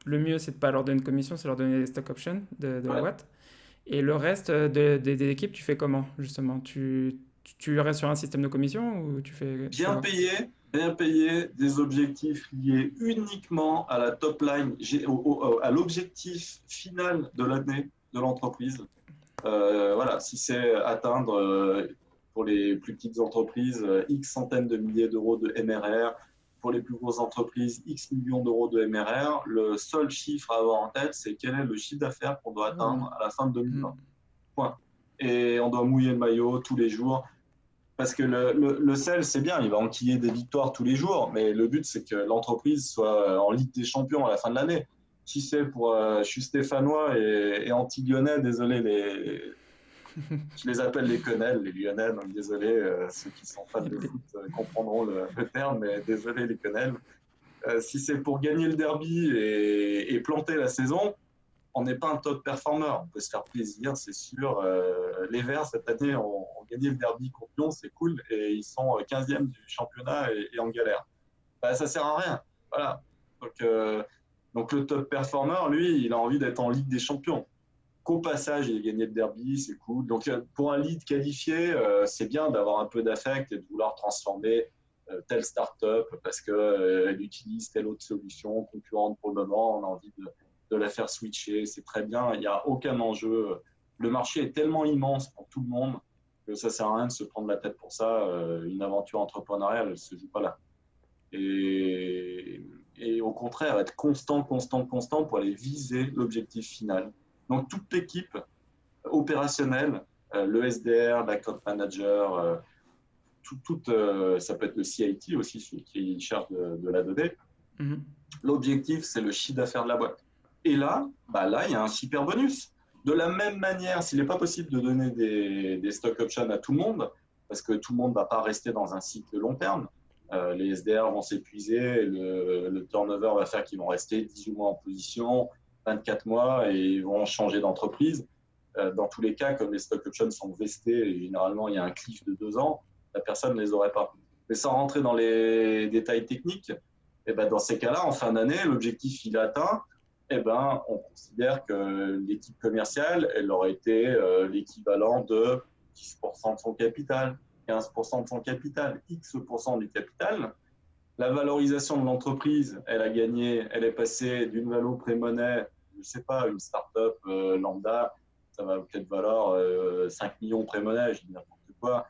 le mieux c'est de pas leur donner de commission, c'est leur donner des stock options de la Ouais. boîte. Et le reste des équipes, tu fais comment justement? Tu restes sur un système de commission ou tu fais Bien quoi? payé, bien payé, des objectifs liés uniquement à la top line, à l'objectif final de l'année de l'entreprise. Voilà, si c'est atteindre pour les plus petites entreprises X centaines de milliers d'euros de MRR, pour les plus grosses entreprises X millions d'euros de MRR, le seul chiffre à avoir en tête, c'est quel est le chiffre d'affaires qu'on doit Vraiment. atteindre à la fin de Hmm. 2020. Point. Et on doit mouiller le maillot tous les jours. Parce que le sales, c'est bien, il va enquiller des victoires tous les jours, mais le but, c'est que l'entreprise soit en Ligue des Champions à la fin de l'année. Si c'est pour. Je suis stéphanois et anti-lyonnais, désolé, je les appelle les quenelles, les lyonnais, donc désolé, ceux qui sont fans de foot comprendront le terme, mais désolé, les quenelles. Si c'est pour gagner le derby et planter la saison, on n'est pas un top performer. On peut se faire plaisir, c'est sûr. Les Verts, cette année, ont gagné le derby contre Lyon, c'est cool. Et ils sont 15e du championnat et en galère. Bah, ça sert à rien. Voilà. Donc le top performer, lui, il a envie d'être en Ligue des Champions. Qu'au passage, il a gagné le derby, c'est cool. Donc pour un lead qualifié, c'est bien d'avoir un peu d'affect et de vouloir transformer telle start-up parce qu'elle utilise telle autre solution concurrente pour le moment. On a envie de la faire switcher. C'est très bien. Il n'y a aucun enjeu. Le marché est tellement immense pour tout le monde que ça ne sert à rien de se prendre la tête pour ça. Une aventure entrepreneuriale, elle ne se joue pas là. et, et au contraire être constant pour aller viser l'objectif final. Donc toute l'équipe opérationnelle, le SDR, l'account manager, ça peut être le CIT aussi, celui qui est charge de la donnée. Mhm. L'objectif, c'est le chiffre d'affaires de la boîte. Et là, il y a un super bonus. De la même manière, s'il n'est pas possible de donner des stock options à tout le monde, parce que tout le monde ne va pas rester dans un cycle de long terme, les SDR vont s'épuiser, le turnover va faire qu'ils vont rester 18 mois en position, 24 mois, et ils vont changer d'entreprise. Dans tous les cas, comme les stock options sont vestés, et généralement il y a un cliff de 2 ans, la personne ne les aurait pas. Mais sans rentrer dans les détails techniques, et dans ces cas-là, en fin d'année, l'objectif il est atteint, on considère que l'équipe commerciale, elle aurait été l'équivalent de 10% de son capital, 15% de son capital, X% du capital. La valorisation de l'entreprise, elle a gagné, elle est passée d'une valo pré-monnaie, je ne sais pas, une start-up lambda, ça va peut-être valoir 5 millions pré-monnaie, je dis n'importe quoi.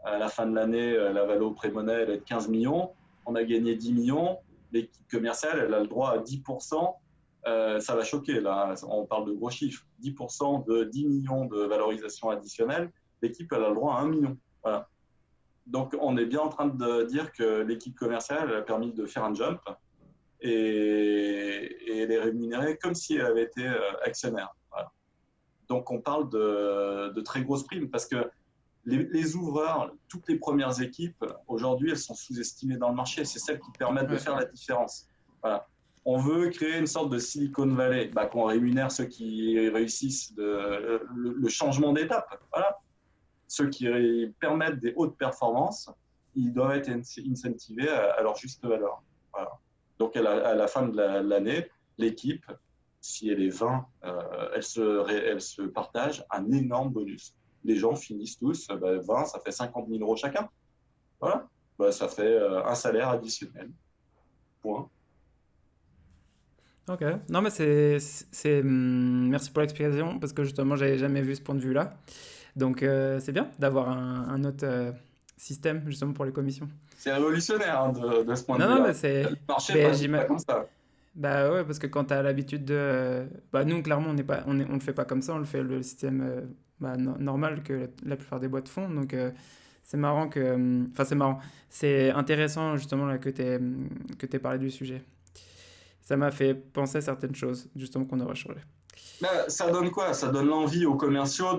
À la fin de l'année, la valo pré-monnaie, elle est de 15 millions. On a gagné 10 millions. L'équipe commerciale, elle a le droit à 10%. Ça va choquer, là, on parle de gros chiffres. 10% de 10 millions de valorisation additionnelle. L'équipe, elle a le droit à 1 million. Voilà. Donc, on est bien en train de dire que l'équipe commerciale, elle a permis de faire un jump et elle est rémunérée comme si elle avait été actionnaire. Voilà. Donc, on parle de très grosses primes parce que les ouvreurs, toutes les premières équipes, aujourd'hui, elles sont sous-estimées dans le marché. C'est celles qui permettent de faire la différence. Voilà. On veut créer une sorte de Silicon Valley, qu'on rémunère ceux qui réussissent le changement d'étape. Voilà. Ceux qui permettent des hautes performances, ils doivent être incentivés à leur juste valeur. Voilà. Donc, à la fin de l'année, l'équipe, si elle est 20, elle se partage un énorme bonus. Les gens finissent tous, 20, ça fait 50 000 euros chacun. Voilà. Ça fait un salaire additionnel. Point. Ok. Non, mais merci pour l'explication, parce que justement, j'avais jamais vu ce point de vue-là. Donc, c'est bien d'avoir un autre système, justement, pour les commissions. C'est révolutionnaire de ce point de Non, non, mais vue-là. c'est. Le marché ne Ben, passe pas comme ça. Bah ouais, parce que quand tu as l'habitude de. Bah nous, clairement, on le fait pas comme ça, on le fait le système normal que la plupart des boîtes font. Donc c'est marrant que. Enfin, c'est marrant. C'est intéressant, justement, là, que t'aies parlé du sujet. Ça m'a fait penser à certaines choses, justement, qu'on aurait changé. Ça donne quoi? Ça donne l'envie aux commerciaux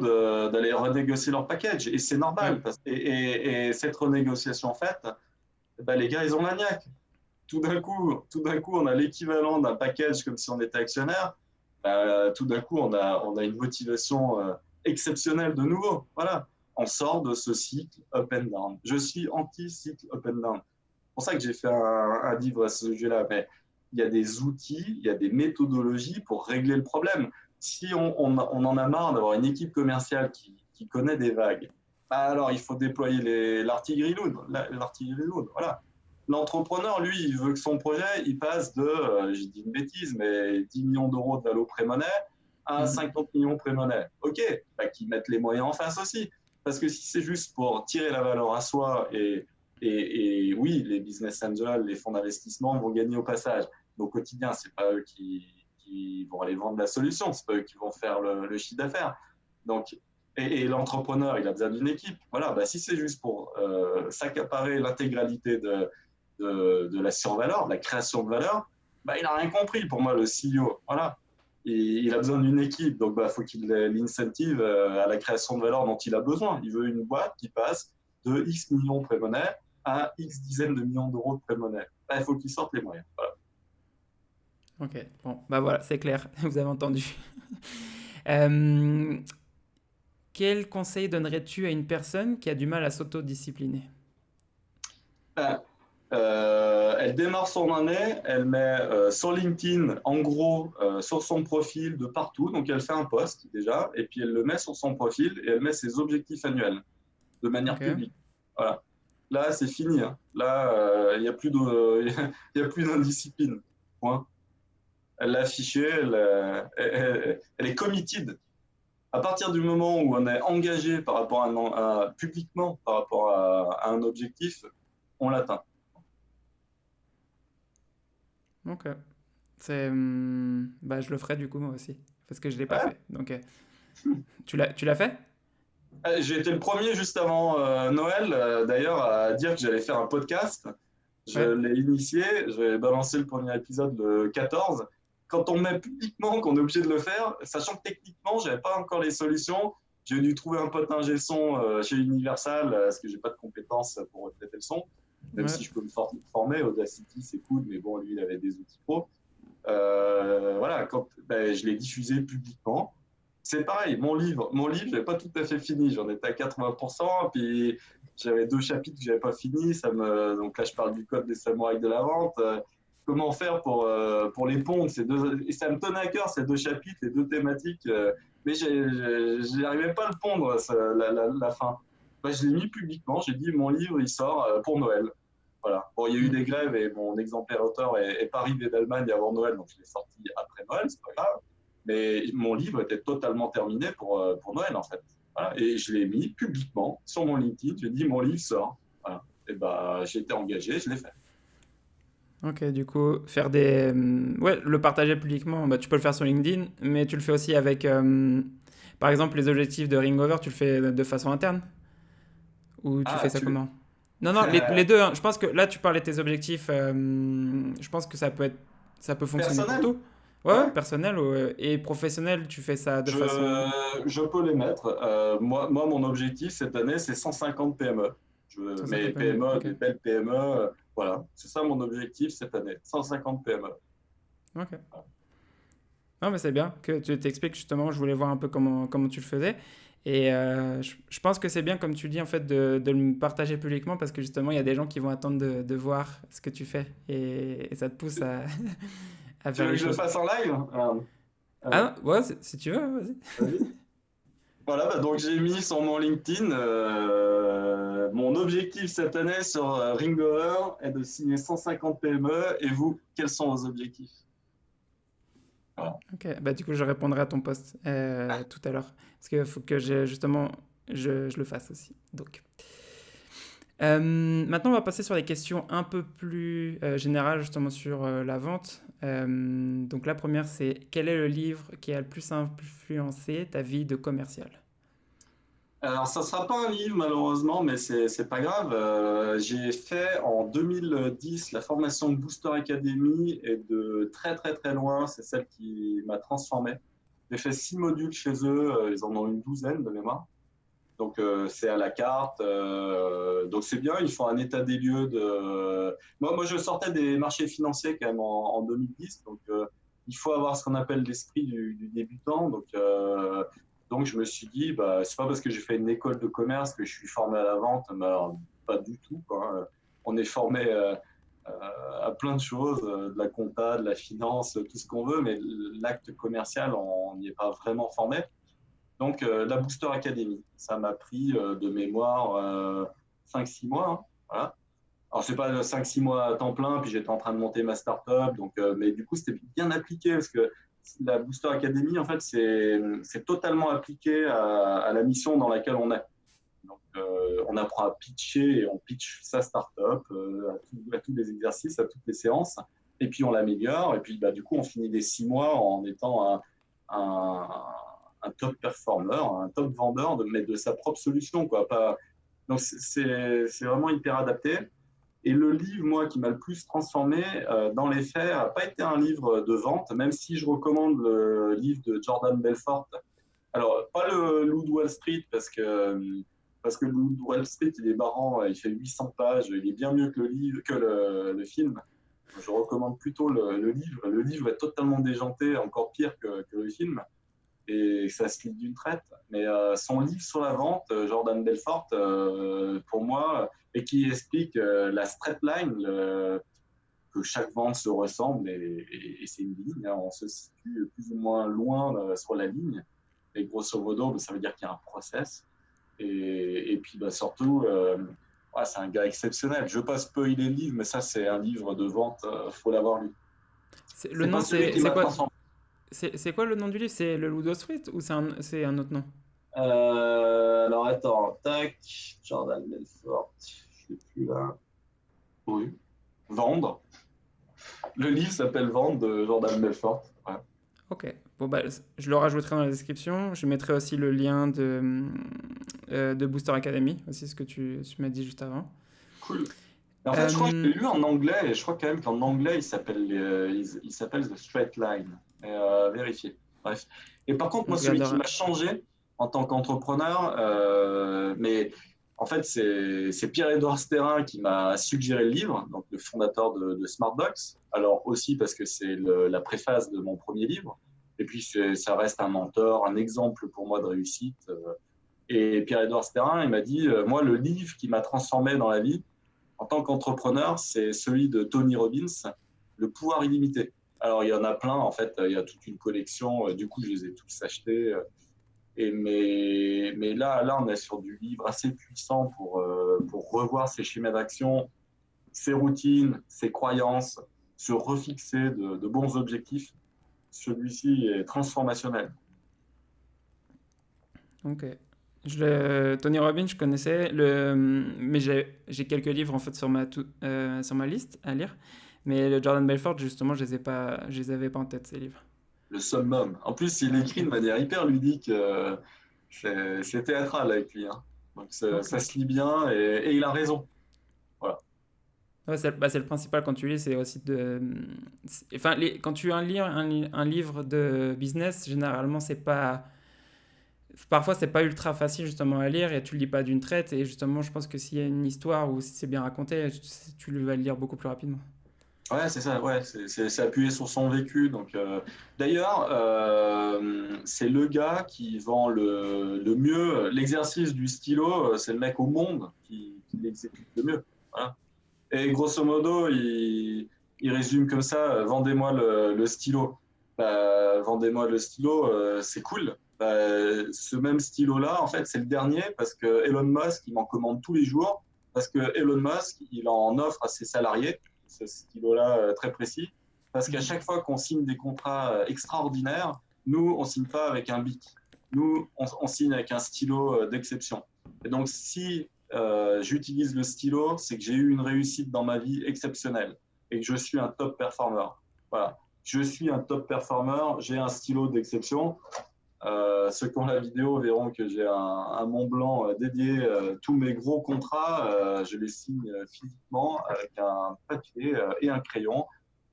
d'aller renégocier leur package. Et c'est Ouais. normal. Et cette renégociation faite, les gars, ils ont la niaque. Tout d'un coup, on a l'équivalent d'un package comme si on était actionnaire. Tout d'un coup, on a une motivation exceptionnelle de nouveau. Voilà. On sort de ce cycle up and down. Je suis anti-cycle up and down. C'est pour ça que j'ai fait un livre à ce sujet-là. Mais il y a des outils, il y a des méthodologies pour régler le problème. Si on en a marre d'avoir une équipe commerciale qui connaît des vagues, alors il faut déployer l'artillerie lourde. Voilà. L'entrepreneur, lui, il veut que son projet, il passe de, j'ai dit une bêtise, mais 10 millions d'euros de valo pré-monnaie à Mhm. 50 millions pré-monnaie. OK, qu'ils mettent les moyens en face aussi. Parce que si c'est juste pour tirer la valeur à soi et oui, les business angels, les fonds d'investissement vont gagner au passage. Mais au quotidien, c'est pas eux qui vont aller vendre la solution, c'est pas eux qui vont faire le chiffre d'affaires. Donc, et l'entrepreneur, il a besoin d'une équipe. Voilà, si c'est juste pour s'accaparer l'intégralité de la survaleur, de la création de valeur, il n'a rien compris pour moi, le CEO. Voilà. Il a besoin d'une équipe, donc faut qu'il ait l'incentive à la création de valeur dont il a besoin. Il veut une boîte qui passe de X millions de pré-monnaie à X dizaines de millions d'euros de pré-monnaie. Il faut qu'il sorte les moyens. Voilà. Ok, bon, bah voilà, c'est clair, vous avez entendu. Euh, Quel conseil donnerais-tu à une personne qui a du mal à s'autodiscipliner? Ben, elle démarre son année, elle met sur LinkedIn, en gros, sur son profil de partout. Donc, elle fait un post déjà, et puis elle le met sur son profil et elle met ses objectifs annuels de manière Ok. publique. Voilà. Là, c'est fini. Hein. Là, il n'y a plus il y a plus d'indiscipline. Point. Elle l'a affiché, elle est committed. À partir du moment où on est engagé par rapport publiquement par rapport à un objectif, on l'atteint. Ok. Bah, je le ferai du coup, moi aussi. Parce que je l'ai pas Ouais. fait. Donc, tu l'as fait? J'ai été le premier juste avant Noël, d'ailleurs, à dire que j'allais faire un podcast. Je Ouais. l'ai initié, j'ai balancé le premier épisode le 14. Quand on met publiquement qu'on est obligé de le faire, sachant que techniquement, j'avais pas encore les solutions, j'ai dû trouver un pote ingé son chez Universal, parce que j'ai pas de compétences pour traiter le son, même Ouais. si je peux me former. Audacity, c'est cool, mais bon, lui, il avait des outils pro. Voilà, je l'ai diffusé publiquement. C'est pareil, mon livre, je n'avais pas tout à fait fini. J'en étais à 80%, puis j'avais 2 chapitres que je n'avais pas fini. Donc là, je parle du code des samouraïs de la vente. Comment faire pour les pondre et ça me tenait à cœur, ces 2 chapitres, les 2 thématiques, mais je n'arrivais pas à le pondre, la fin. Je l'ai mis publiquement, j'ai dit, mon livre, il sort pour Noël. Voilà. Bon, il y a eu Mm. des grèves et mon exemplaire auteur est pas arrivé d'Allemagne avant Noël, donc je l'ai sorti après Noël, c'est pas grave. Mais mon livre était totalement terminé pour Noël, en fait. Voilà. Et je l'ai mis publiquement sur mon LinkedIn. J'ai dit, mon livre sort. Voilà. Et j'ai été engagé, je l'ai fait. Ok, du coup, faire des. Ouais, le partager publiquement, bah, tu peux le faire sur LinkedIn, mais tu le fais aussi avec. Par exemple, les objectifs de Ringover, tu le fais de façon interne? Ou tu fais Ah, ça comment? Non, non, les deux, hein. Je pense que là, tu parlais de tes objectifs. Je pense que ça peut fonctionner pour personnel? tout. Ouais, ouais, Ouais. personnel et professionnel, tu fais ça de Je, façon. je peux les mettre. Moi, mon objectif cette année, c'est 150 PME. Mais 150 PME. PME, Ok. des belles PME, voilà. C'est ça mon objectif cette année. 150 PME. Ok. Non, mais c'est bien que tu t'expliques justement. Je voulais voir un peu comment tu le faisais. Et je pense que c'est bien, comme tu dis, en fait, de le partager publiquement parce que justement, il y a des gens qui vont attendre de voir ce que tu fais et ça te pousse à Tu faire veux les que je le choses. fasse en live? Ah non, ouais, si tu veux, vas-y. Vas-y. Voilà, donc j'ai mis sur mon LinkedIn mon objectif cette année sur Ringover est de signer 150 PME. Et vous, quels sont vos objectifs? Voilà. Ok, bah du coup, je répondrai à ton post tout à l'heure parce qu'il faut que justement je le fasse aussi. Donc. Maintenant, on va passer sur des questions un peu plus générales justement sur la vente. Donc la première, c'est quel est le livre qui a le plus influencé ta vie de commercial? Alors, ça ne sera pas un livre, malheureusement, mais c'est pas grave. J'ai fait en 2010 la formation de Booster Academy et de très, très, très loin, c'est celle qui m'a transformé. J'ai fait 6 modules chez eux, ils en ont une douzaine de mémoire. Donc, c'est à la carte. Donc, c'est bien, ils font un état des lieux de. Moi, je sortais des marchés financiers quand même en 2010. Donc, il faut avoir ce qu'on appelle l'esprit du débutant. Donc, je me suis dit, bah, c'est pas parce que j'ai fait une école de commerce que je suis formé à la vente. Mais alors, pas du tout, quoi. On est formé à plein de choses, de la compta, de la finance, tout ce qu'on veut, mais l'acte commercial, on n'y est pas vraiment formé. Donc, la Booster Academy, ça m'a pris de mémoire 5-6 mois. Hein, voilà. Alors, c'est pas 5-6 mois à temps plein, puis j'étais en train de monter ma startup. Mais du coup, c'était bien appliqué parce que la Booster Academy, en fait, c'est totalement appliqué à la mission dans laquelle on est. Donc, on apprend à pitcher et on pitch sa startup à tous les exercices, à toutes les séances. Et puis, on l'améliore. Et puis, bah, du coup, on finit les 6 mois en étant un, un top performer, un top vendeur, mais de sa propre solution. Quoi. Donc, c'est vraiment hyper adapté. Et le livre, moi, qui m'a le plus transformé dans les faits, n'a pas été un livre de vente, même si je recommande le livre de Jordan Belfort. Alors, pas le Loup de Wall Street, parce que le Loup de Wall Street, il est marrant, il fait 800 pages, il est bien mieux que le film. Je recommande plutôt le livre. Le livre est totalement déjanté, encore pire que le film et ça se lit d'une traite. Mais son livre sur la vente, Jordan Belfort, pour moi, et qui explique la straight line, que chaque vente se ressemble et c'est une ligne, hein, on se situe plus ou moins loin sur la ligne. Et grosso modo, ça veut dire qu'il y a un process. Et puis surtout, ouais, c'est un gars exceptionnel. Je ne veux pas spoiler le livre, mais ça, c'est un livre de vente, il faut l'avoir lu. Le C'est pas nom, celui qui c'est m'a quoi? transformé. C'est quoi le nom du livre? C'est le Ludo Street ou c'est un autre nom? Alors attends, tac, Jordan Belfort, je ne sais plus là. Oui. Vendre. Le livre s'appelle Vente de Jordan Belfort. Ouais. Ok. Bon, bah, je le rajouterai dans la description. Je mettrai aussi le lien de Booster Academy, aussi ce que tu m'as dit juste avant. Cool. Et en fait, je crois que je Euh, l'ai lu en anglais et je crois quand même qu'en anglais, il s'appelle The Straight Line. Vérifier. Bref. Et par contre, on moi, celui qui regardera. m'a changé en tant qu'entrepreneur, mais en fait, c'est Pierre-Édouard Sterrin qui m'a suggéré le livre, donc le fondateur de Smartbox. Alors aussi parce que c'est la préface de mon premier livre. Et puis, ça reste un mentor, un exemple pour moi de réussite. Et Pierre-Édouard Sterrin, il m'a dit, moi, le livre qui m'a transformé dans la vie, en tant qu'entrepreneur, c'est celui de Tony Robbins, Le pouvoir illimité. Alors, il y en a plein, en fait, il y a toute une collection, du coup, je les ai tous achetés. Mais là, on est sur du livre assez puissant pour revoir ses schémas d'action, ses routines, ses croyances, se refixer de bons objectifs. Celui-ci est transformationnel. Ok. Tony Robbins, je connaissais, mais j'ai quelques livres en fait sur ma liste à lire. Mais le Jordan Belfort, justement, je les avais pas en tête, ces livres. Le summum. En plus, il écrit de Ok. manière hyper ludique. C'est théâtral avec lui, hein. Donc Ok. ça se lit bien et il a raison. Voilà. Ouais, c'est le principal quand tu lis, c'est aussi enfin, quand tu lis un livre de business, généralement, c'est pas. Parfois, c'est pas ultra facile justement à lire et tu le lis pas d'une traite. Et justement, je pense que s'il y a une histoire ou si c'est bien raconté, tu vas le lire beaucoup plus rapidement. Ouais, c'est ça. Ouais, c'est appuyé sur son vécu. Donc, d'ailleurs, c'est le gars qui vend le mieux l'exercice du stylo. C'est le mec au monde qui l'exécute le mieux. Voilà. Et grosso modo, il résume comme ça, vendez-moi le stylo. Bah, vendez-moi le stylo, c'est cool. Bah, ce même stylo-là, en fait, c'est le dernier parce que Elon Musk, il m'en commande tous les jours. Parce que Elon Musk, il en offre à ses salariés, ce stylo-là très précis. Parce qu'à chaque fois qu'on signe des contrats extraordinaires, nous, on signe pas avec un bic. Nous, on signe avec un stylo d'exception. Et donc, si j'utilise le stylo, c'est que j'ai eu une réussite dans ma vie exceptionnelle et que je suis un top performer. Voilà. Je suis un top performer, j'ai un stylo d'exception. Ceux qui ont la vidéo verront que j'ai un Mont Blanc dédié. Tous mes gros contrats, je les signe physiquement avec un papier et un crayon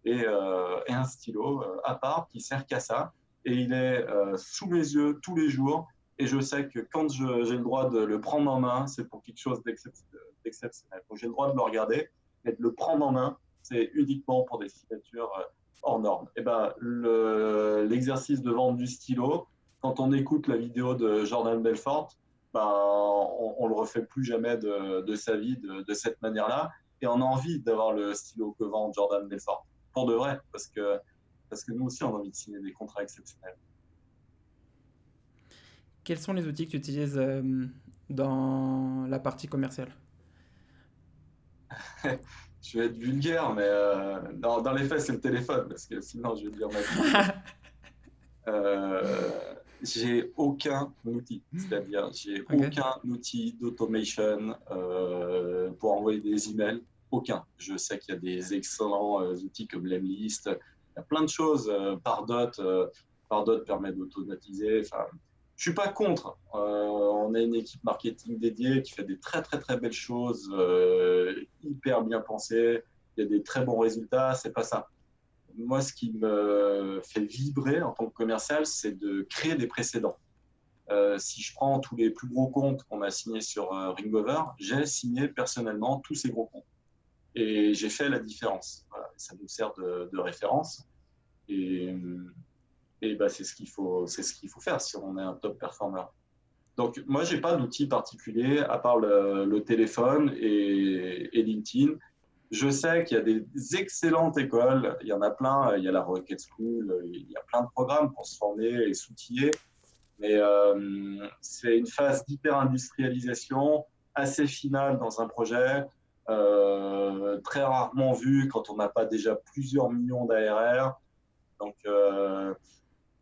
et un stylo à part qui sert qu'à ça. Et il est sous mes yeux tous les jours. Et je sais que quand j'ai le droit de le prendre en main, c'est pour quelque chose d'exceptionnel. Donc j'ai le droit de le regarder, mais de le prendre en main, c'est uniquement pour des signatures hors normes. Et ben, l'exercice de vente du stylo, quand on écoute la vidéo de Jordan Belfort, ben, on le refait plus jamais de sa vie de cette manière-là. Et on a envie d'avoir le stylo que vend Jordan Belfort. Pour de vrai, parce que nous aussi, on a envie de signer des contrats exceptionnels. Quels sont les outils que tu utilises dans la partie commerciale? Je vais être vulgaire, mais dans les faits, c'est le téléphone, parce que sinon, je vais dire ma vie. J'ai aucun outil, c'est-à-dire j'ai Ok. aucun outil d'automation pour envoyer des emails, aucun. Je sais qu'il y a des excellents outils comme Lemlist, il y a plein de choses. Pardot permet d'automatiser. Enfin, je suis pas contre. On a une équipe marketing dédiée qui fait des très très très belles choses, hyper bien pensées. Il y a des très bons résultats. C'est pas ça. Moi, ce qui me fait vibrer en tant que commercial, c'est de créer des précédents. Si je prends tous les plus gros comptes qu'on a signés sur Ringover, j'ai signé personnellement tous ces gros comptes. Et j'ai fait la différence. Voilà, ça nous sert de référence. Et, et bah, c'est ce qu'il faut faire si on est un top performer. Donc, moi, j'ai pas d'outil particulier à part le téléphone et LinkedIn. Je sais qu'il y a des excellentes écoles, il y en a plein, il y a la Rocket School, il y a plein de programmes pour se former et s'outiller, mais c'est une phase d'hyper-industrialisation assez finale dans un projet, très rarement vue quand on n'a pas déjà plusieurs millions d'ARR. Donc,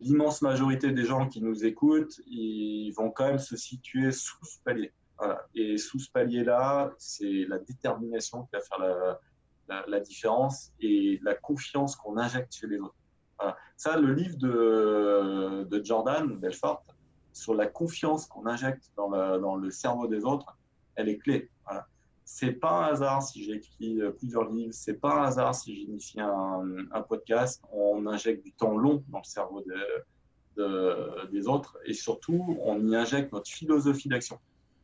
l'immense majorité des gens qui nous écoutent, ils vont quand même se situer sous ce palier. Voilà. Et sous ce palier-là, c'est la détermination qui va faire la différence et la confiance qu'on injecte chez les autres. Voilà. Ça, le livre de Jordan Belfort sur la confiance qu'on injecte dans le cerveau des autres, elle est clé. Voilà. C'est pas un hasard si j'ai écrit plusieurs livres, c'est pas un hasard si j'initie un podcast. On injecte du temps long dans le cerveau des autres et surtout, on y injecte notre philosophie d'action.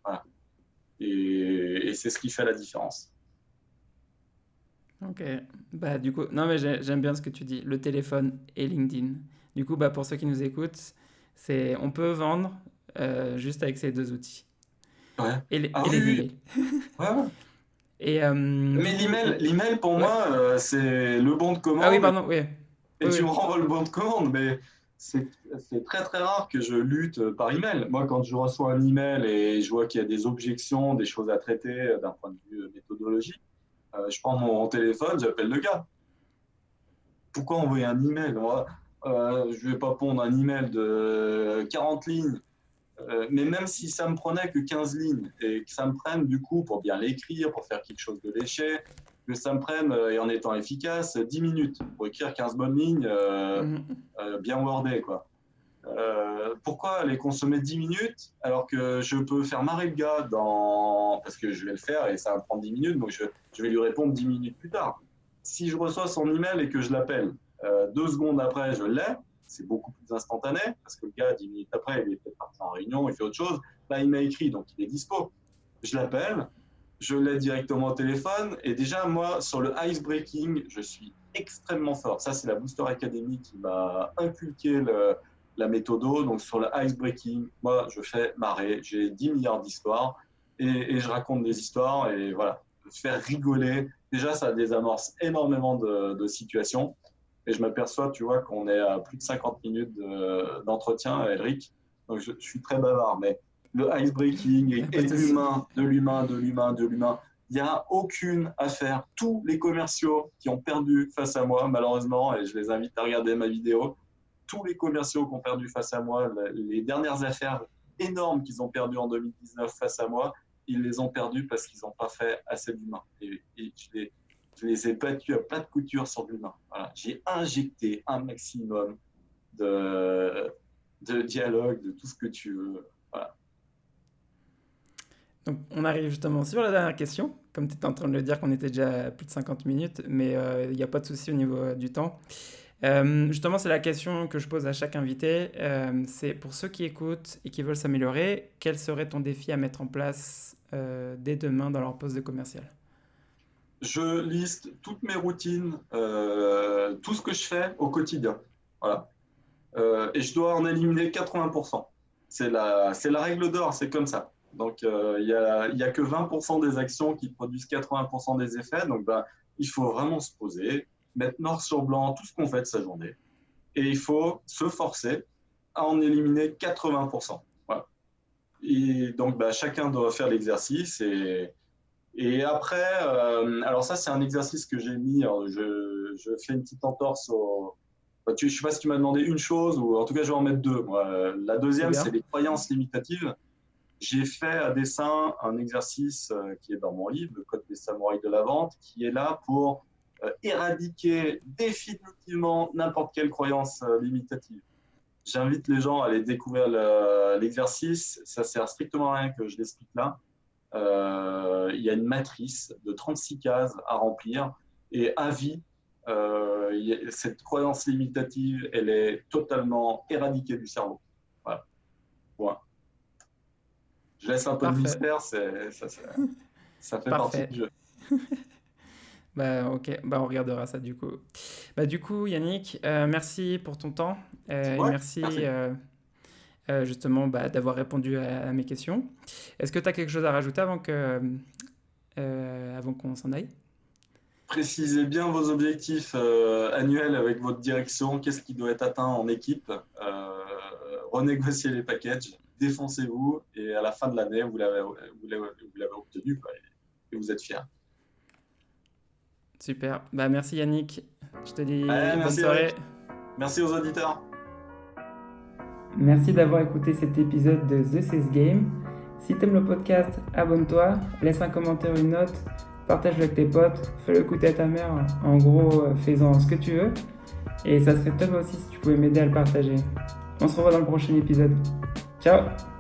Voilà. Et c'est ce qui fait la différence. Ok, bah du coup, non mais j'aime bien ce que tu dis, le téléphone et LinkedIn. Du coup, bah pour ceux qui nous écoutent, on peut vendre juste avec ces deux outils Ouais. Ah et oui, les oui. emails. Ouais, ouais. Et Mais du coup, l'email pour ouais. moi, c'est le bon de Ah oui, commande pardon, oui, et oui, tu oui. me renvoies le bon de commande. Mais c'est très très rare que je lutte par email. Moi, quand je reçois un email et je vois qu'il y a des objections, des choses à traiter d'un point de vue méthodologique, je prends mon téléphone, j'appelle le gars. Pourquoi envoyer un email? Moi, je ne vais pas pondre un email de 40 lignes. Mais même si ça me prenait que 15 lignes et que ça me prenne du coup pour bien l'écrire, pour faire quelque chose de léché, que ça me prenne, et en étant efficace, 10 minutes pour écrire 15 bonnes lignes Mhm. bien wordées, quoi. Pourquoi aller consommer 10 minutes alors que je peux faire marrer le gars parce que je vais le faire et ça va me prendre 10 minutes, donc je vais lui répondre 10 minutes plus tard. Si je reçois son email et que je l'appelle 2 secondes après, je l'ai, c'est beaucoup plus instantané parce que le gars, 10 minutes après, il est peut-être parti en réunion, il fait autre chose. Là, il m'a écrit, donc il est dispo. Je l'appelle, je l'ai directement au téléphone et déjà, moi, sur le ice breaking, je suis extrêmement fort. Ça, c'est la Booster Academy qui m'a inculqué la méthode. Donc, sur le ice breaking, moi, je fais marrer. J'ai 10 milliards d'histoires et je raconte des histoires et voilà, faire rigoler. Déjà, ça désamorce énormément de situations. Et je m'aperçois, tu vois, qu'on est à plus de 50 minutes d'entretien, Elric. Donc, je suis très bavard, mais le ice breaking et Pas de souci. l'humain. Il n'y a aucune affaire. Tous les commerciaux qui ont perdu face à moi, malheureusement, et je les invite à regarder ma vidéo, tous les commerciaux qui ont perdu face à moi, les dernières affaires énormes qu'ils ont perdues en 2019 face à moi, ils les ont perdues parce qu'ils n'ont pas fait assez d'humain. Et je les ai battus à plat de couture sur l'humain. Voilà. J'ai injecté un maximum de dialogue, de tout ce que tu veux. Voilà. Donc, on arrive justement sur la dernière question. Comme tu étais en train de le dire, qu'on était déjà à plus de 50 minutes, mais il n'y a pas de souci au niveau du temps. Justement, c'est la question que je pose à chaque invité. C'est pour ceux qui écoutent et qui veulent s'améliorer, quel serait ton défi à mettre en place dès demain dans leur poste de commercial? Je liste toutes mes routines, tout ce que je fais au quotidien. Voilà. Et je dois en éliminer 80%. C'est la règle d'or, c'est comme ça. Donc, il y a que 20% des actions qui produisent 80% des effets. Donc, ben, il faut vraiment se poser, mettre noir sur blanc tout ce qu'on fait de sa journée. Et il faut se forcer à en éliminer 80%. Voilà. Et donc, ben, chacun doit faire l'exercice. Et après, alors ça, c'est un exercice que j'ai mis. Je fais une petite entorse au. Je ne sais pas si tu m'as demandé une chose, ou en tout cas, je vais en mettre deux. Moi. La C'est deuxième, c'est bien. les croyances limitatives. J'ai fait à dessein un exercice qui est dans mon livre, le Code des samouraïs de la vente, qui est là pour éradiquer définitivement n'importe quelle croyance limitative. J'invite les gens à aller découvrir l'exercice. Ça sert strictement à rien que je l'explique là. Il y a une matrice de 36 cases à remplir et à vie, cette croyance limitative, elle est totalement éradiquée du cerveau. Voilà. Point. Je laisse un peu de Parfait. mystère, ça fait partie Parfait. du jeu. Bah, ok, bah, on regardera ça du coup. Bah, du coup, Yannick, merci pour ton temps et Ouais, merci merci. justement bah, d'avoir répondu à mes questions. Est-ce que tu as quelque chose à rajouter avant qu'on s'en aille? Précisez bien vos objectifs annuels avec votre direction, qu'est-ce qui doit être atteint en équipe, renégocier les packages, défoncez-vous et à la fin de l'année, vous l'avez obtenu quoi, et vous êtes fiers. Super. Bah, merci Yannick. Je te dis Allez, bonne merci soirée. Eric. Merci aux auditeurs. Merci d'avoir écouté cet épisode de The Sales Game. Si t'aimes le podcast, abonne-toi, laisse un commentaire, une note partage-le avec tes potes, fais-le écouter à ta mère. En gros, fais-en ce que tu veux. Et ça serait top aussi si tu pouvais m'aider à le partager. On se revoit dans le prochain épisode. Ciao!